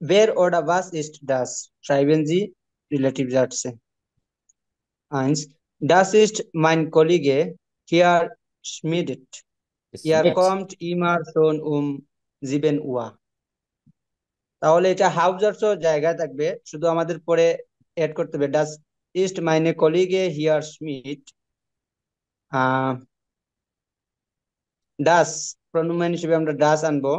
Wer oder was ist das? Schreiben Sie Relativsätze. 1. Das ist mein Kollege, Herr Schmidt. Er Smith. kommt immer schon um 7 Uhr. তাহলে এটা হাউজার্স জায়গায় থাকবে, শুধু আমাদের পরে এড করতে হবে ডাস ইস্ট মাইনে কলিগে হিয়ার স্মিট। ডাস প্রনোমেন হিসেবে আমরা ডাস আনবো,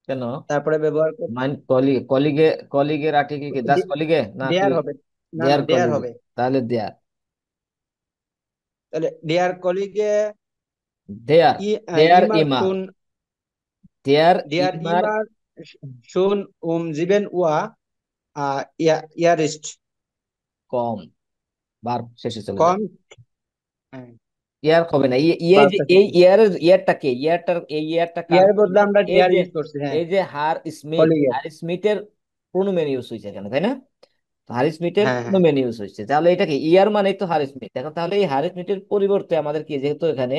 কেন? তারপরে ব্যবহার করব মাইন কলিগ, কলিগে, কলিগের আর্টিকেল কি দাস কলিগে নাকি দেয়ার হবে। না না, দেয়ার দেয়ার কলিগে? হবে। তাহলে দেয়ার, তাহলে দেয়ার কলিগে দেয়ার, দেয়ার ইমার ইমার, শুন, দেয়ার দেয়ার ইমার ইমার শুন জিবেন উয়া ইয়ারিস্ট কম। বার শেষে চলে যায়। কম। হ্যাঁ, ইয়ার হবে না, ইয়ে যে বার্তা এই শেষে ইয়ারের, ইয়ারটা কে, ইয়ারটার, এই ইয়ারটা কার ইয়ার বদলে প্রনোমেন? আমরা এই ডিয়ার যে, ইউজ করছি। হ্যাঁ, এই যে হার স্মিথ, কলিগের। হার স্মিথের প্রনোমেন ইউজ হয়েছে এখানে, তাই না? তো হার স্মিথের হ্যাঁ হ্যাঁ, প্রনোমেন ইউজ হয়েছে, তাহলে এটা কি ইয়ার মানেই তো হার স্মিথ। এখন তাহলে এই হার স্মিথের পরিবর্তে আমাদের কি, যেহেতু এখানে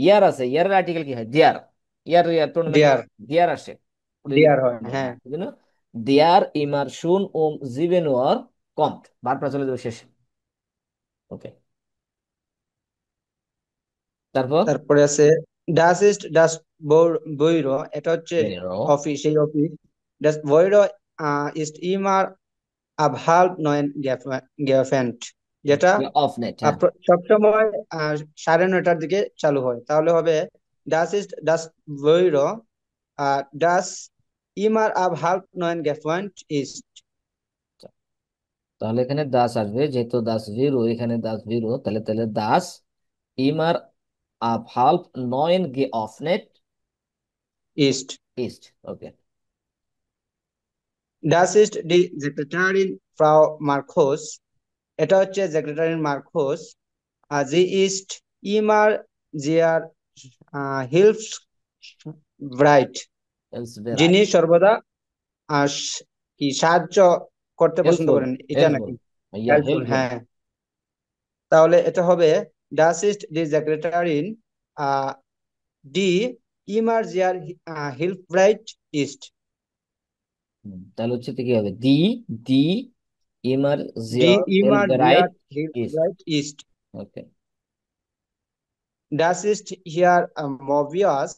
ইয়ার আছে, ইয়ারের আর্টিকেল কি হয়? দেয়ার। ইয়ার, ইয়ার প্রনোমেন ডিয়ার দেয়ার আসে। ডিয়ার হয়। হ্যাঁ, হ্যাঁ, বুঝলি না? দেয়ার ইমার শুন জিবেন ওয়ার কম্ট, বারবার চলে যাবে শেষে। ওকে, তারপর তারপরে আছে ডাস ইস্ট ডাস বৈরো, এটা হচ্ছে বেরো অফিস, সেই অফিস। ডাস বৈরো ইস্ট ইমার আবহাল নয়েন গেফেন্ট, যেটা অফ নেট। হ্যাঁ, সবসময় 9:30টার দিকে চালু হয়। তাহলে হবে ডাস ইস্ট ডাস বৈরো ডাস ইমার আবহাল নয়েন গেফেন্ট ইস্ট। তাহলে এখানে দাস আসবে, যেহেতু দাস জিরো, এখানে দাস জিরো, তাহলে তাহলে দাস ইমার আপ হাল্প নয়েন গে অফনেট ইস্ট ইস্ট। ওকে। ডাস ইস্ট ডি সেক্রেটারিন ফ্রাউ মার্কোস, এটা হচ্ছে সেক্রেটারিন মার্কোস। জি ইস্ট ইমার জিয়ার হিলফস ব্রাইট, এলস যিনি বেরাইট, সর্বদা কি সাহায্য করতে পছন্দ হেল্পফুল, করেন, এটা হেল্পফুল, নাকি? ইয়া হেল্পফুল, হেল্পফুল। হ্যাঁ। তাহলে এটা হবে ডাস ইস্ট ডি সেক্রেটারিন ডি ইমার জিয়ার হিলফব্রাইট ইস্ট। তাহলে হচ্ছে তো কি হবে? দি, দি ইমার ডি জিয়র হেল্প ইমার বেরাইট জিয়ার ইস্ট। হিলফব্রাইট ইস্ট। ওকে। ডাস ইস্ট হিয়ার মবিয়াস,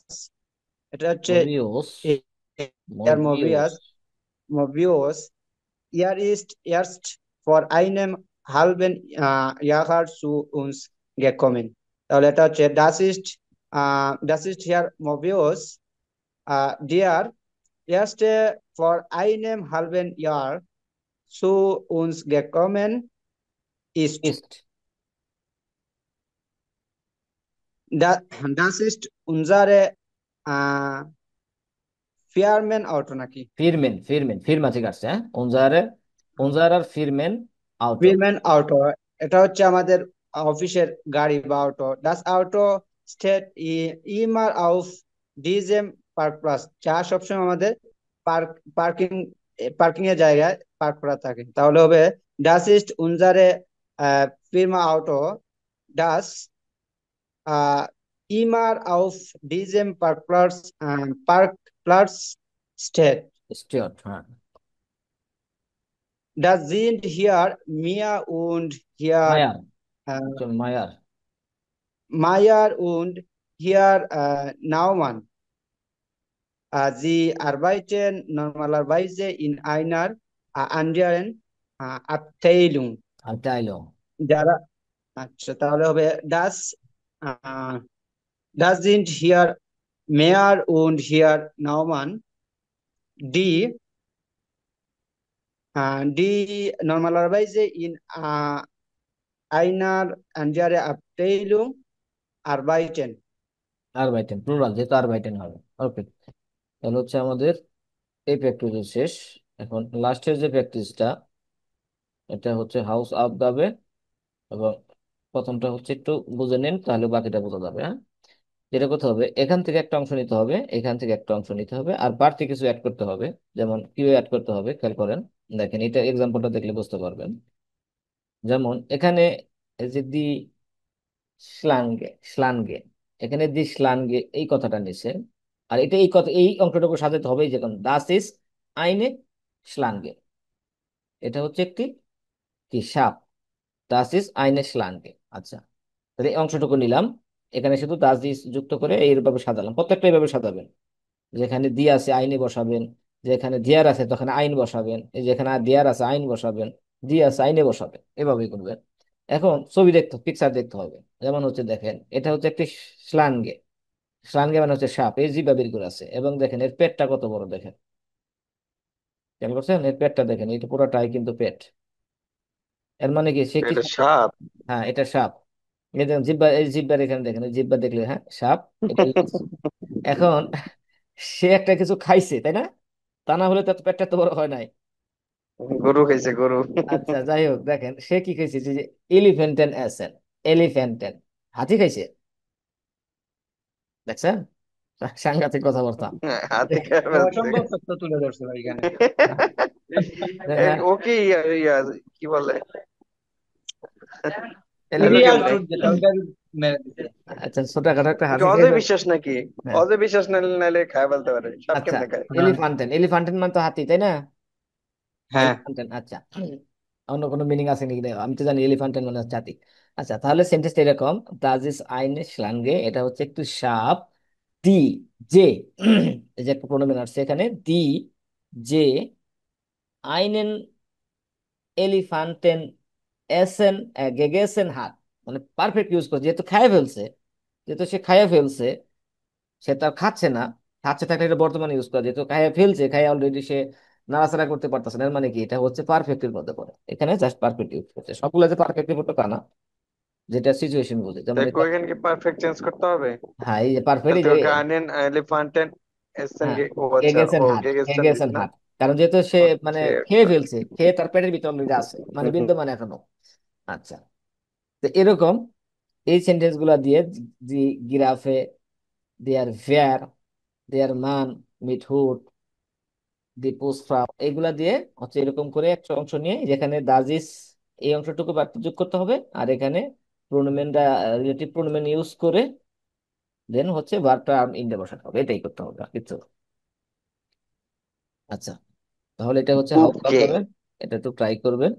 এটা হচ্ছে মবিউস, এয়ার মবিউস, মবিয়াস, মবিয়াস ইয়ার ইস্ট ইয়ার্স্ট ফর আইনেম হালবেন ইয়াহার সু উনস গেকমেন। তাহলে এটা হচ্ছে ডাস ইস্ট হিয়ার মবিয়াস ডিয়ার ইয়ার্স্টে ফর আইনেম হালবেন ইয়ার সু উনস গেকমেন ইস্ট। ইস্ট। ডাস ইস্ট উনজারে ফিয়ারম্যান অটো নাকি? ফিরমেন, ফিরমেন, ফিরমা ঠিক আছে। হ্যাঁ, উনজারে, উনজার আর ফিরমেন আউটো। ফিরম্যান অটো, এটা হচ্ছে আমাদের অফিসের গাড়ি বা অটো। ডাস অটো স্টেট ইমার আউফ ডিজেম পার্ক প্লাস, যা সবসময় আমাদের পার্ক পার্কিং পার্কিং এর জায়গায় পার্ক করা থাকে। তাহলে হবে ডাস ইস্ট উনজারে ফিরমা অটো ডাস ইমার আউফ ডিজেম পার্ক প্লাস স্টেট। স্টিয়ার্ট, হ্যাঁ। ডাস জিন্ট হিয়ার মিয়া উন্ড হিয়ার মায়ার, মায়ার। Meyer und hier Naumann. Sie arbeiten normalerweise in einer anderen Abteilung. আলটাইলো। যারা, আচ্ছা তাহলে হবে das sind hier Meyer und hier Naumann, die normalerweise in einer anderen Abteilung আরবাইটেন। আরবাইটেন প্লুরাল, যেহেতু আরবাইটেন হবে। ওকে, তাহলে হচ্ছে আমাদের এই প্র্যাকটিস শেষ। এখন লাস্টের যে প্র্যাকটিসটা, এটা হচ্ছে হাউস আপ যাবে, এবং প্রথমটা হচ্ছে একটু বুঝে নিন, তাহলে বাকিটা বোঝা যাবে। হ্যাঁ, যেটা করতে হবে, এখান থেকে একটা অংশ নিতে হবে, এখান থেকে একটা অংশ নিতে হবে, আর বাড়তি কিছু অ্যাড করতে হবে। যেমন কিভাবে অ্যাড করতে হবে খেয়াল করেন, দেখেন এটা এক্সাম্পলটা দেখলে বুঝতে পারবেন। যেমন এখানে এই যে দি শ্লানগে, শ্লানগে, এখানে দি শ্লানগে এই কথাটা নিছে, আর এটা এই কথা এই অংশটুকু সাজাতে হবে, যেমন দাস ইজ আইনে শ্লানগে, এটা হচ্ছে একটি কি সাপ, দাস ইজ আইনে শ্লানগে। আচ্ছা, তাহলে এই অংশটুকু নিলাম, এখানে শুধু দাস ইজ যুক্ত করে এইভাবে সাজালাম, প্রত্যেকটা এইভাবে সাজাবেন। যেখানে দি আছে আইনে বসাবেন, যেখানে দিয়ার আছে তখন আইন বসাবেন, এই যেখানে দিয়ার আছে আইন বসাবেন, দি আছে আইনে বসাবেন, এভাবেই করবেন। এখন ছবি দেখতে, পিকচার দেখতে হবে। যেমন হচ্ছে দেখেন, এটা হচ্ছে একটি শ্লানগে, শ্লানগে মানে হচ্ছে সাপ, এই জিহ্বা বের করে আছে, এবং দেখেন এর পেটটা কত বড় দেখেন, খেয়াল করছেন এর পেটটা দেখেন, এটা পুরোটাই কিন্তু পেট। এর মানে কি সে কি এটা খাচ্ছে? সাপ। হ্যাঁ, এটা সাপ। এই দেখেন জিহ্বা, এই জিহ্বার এখানে দেখেন, এই জিহ্বা দেখলে হ্যাঁ সাপ, এটা লেজ। এখন সে একটা কিছু খাইছে, তাই না? তা না হলে তো এত পেটটা তো বড় হয় নাই। গরু খাইছে গরু। আচ্ছা, যাই হোক, দেখেন সে কি খাইছে, যে এলিফ্যান্টেন এসেন, এলিফ্যান্টেন, হাতি খাইছে, দেখছেন? সাংঘাতিক কথাবার্তা। হাতি খেয়ে ফেলছে। অসম্ভব তথ্য তুলে ধরছে ভাই এখানে। হ্যাঁ, ও কি কি বলে আইলো রিয়াল কেমনে? ট্রুথ যেটা ওইটা মেরে দিছে। আচ্ছা, ছোটখাটো একটা কি হাতি অজয় খাইছে। বিশ্বাস নাকি? হ্যাঁ, অজয় বিশ্বাস নাইলে নাইলে খায় ফেলতে পারে, সাপ আচ্ছা, কেমনে খায়? হ্যাঁ এলিফ্যান্টেন, এলিফ্যান্টেন মানে তো হাতি, তাই না? হ্যাঁ। এলিফ্যান্টেন, আচ্ছা, অন্য কোনো মিনিং আছে নাকি দেখো, আমি তো জানি এলিফ্যান্টেন মানে হচ্ছে হাতি। আচ্ছা, তাহলে সেন্টেন্সটা এরকম, দাস ইজ আইনে শ্লানগে, এটা হচ্ছে একটু সাপ, দি, যে, এই যে একটা প্রোনোমেন আসছে এখানে, দি, যে, আইনেন এলিফ্যান্টেন এসেন গেগেসেন হাত, মানে পারফেক্ট ইউজ করে, যেহেতু খাইয়ে ফেলছে, যেহেতু সে খাইয়ে ফেলছে, সে তার খাচ্ছে না, খাচ্ছে থাকলে এটা বর্তমানে ইউজ করে, যেহেতু খাইয়ে ফেলছে, খাইয়ে অলরেডি সে নাড়াচাড়া করতে পারতেছে না, এর মানে কি এটা হচ্ছে পারফেক্টের মধ্যে পড়ে, এখানে জাস্ট পারফেক্ট ইউজ করছে, সবগুলো যে পারফেক্টলি পড়তো তা না, যেটা সিচুয়েশন বুঝে, যেমন দেখো এটা। এখানে কি পারফেক্ট চেঞ্জ করতে হবে? হ্যাঁ, এই যে পারফেক্ট, তাহলে এই তো যে, গার্ডেন এলিফ্যান্টেন এসেন হ্যাঁ, ও আচ্ছা, গেগেসেন ও হাট, গেগেস্টান গেগেসেন দিছে না? হাট, কারণ যেহেতু সে মানে ওকে খেয়ে ওকে ফেলছে, খেয়ে তার পেটের ভিতর অলরেডি আছে, মানে বিদ্যমান এখনো। আচ্ছা, তো এরকম এই সেন্টেন্স গুলা দিয়ে, জি গিরাফে, দেয়ার ভেয়ার, দেয়ার মান, মিট হুড, দি পোস্টফ্রাম, এইগুলা দিয়ে হচ্ছে এরকম করে একটা অংশ নিয়ে, যেখানে দাজিস এই অংশটুকু বাড়তি যোগ করতে হবে, আর এখানে প্রোনোমেনটা, রিলেটিভ প্রোনোমেন ইউজ করে দেন হচ্ছে ভার্বটা ইন্ডে বসাতে হবে, এটাই করতে হবে, আর কিচ্ছু না। আচ্ছা, তাহলে এটা হচ্ছে হাউস ওকে। যাবে, এটা একটু ট্রাই করবেন।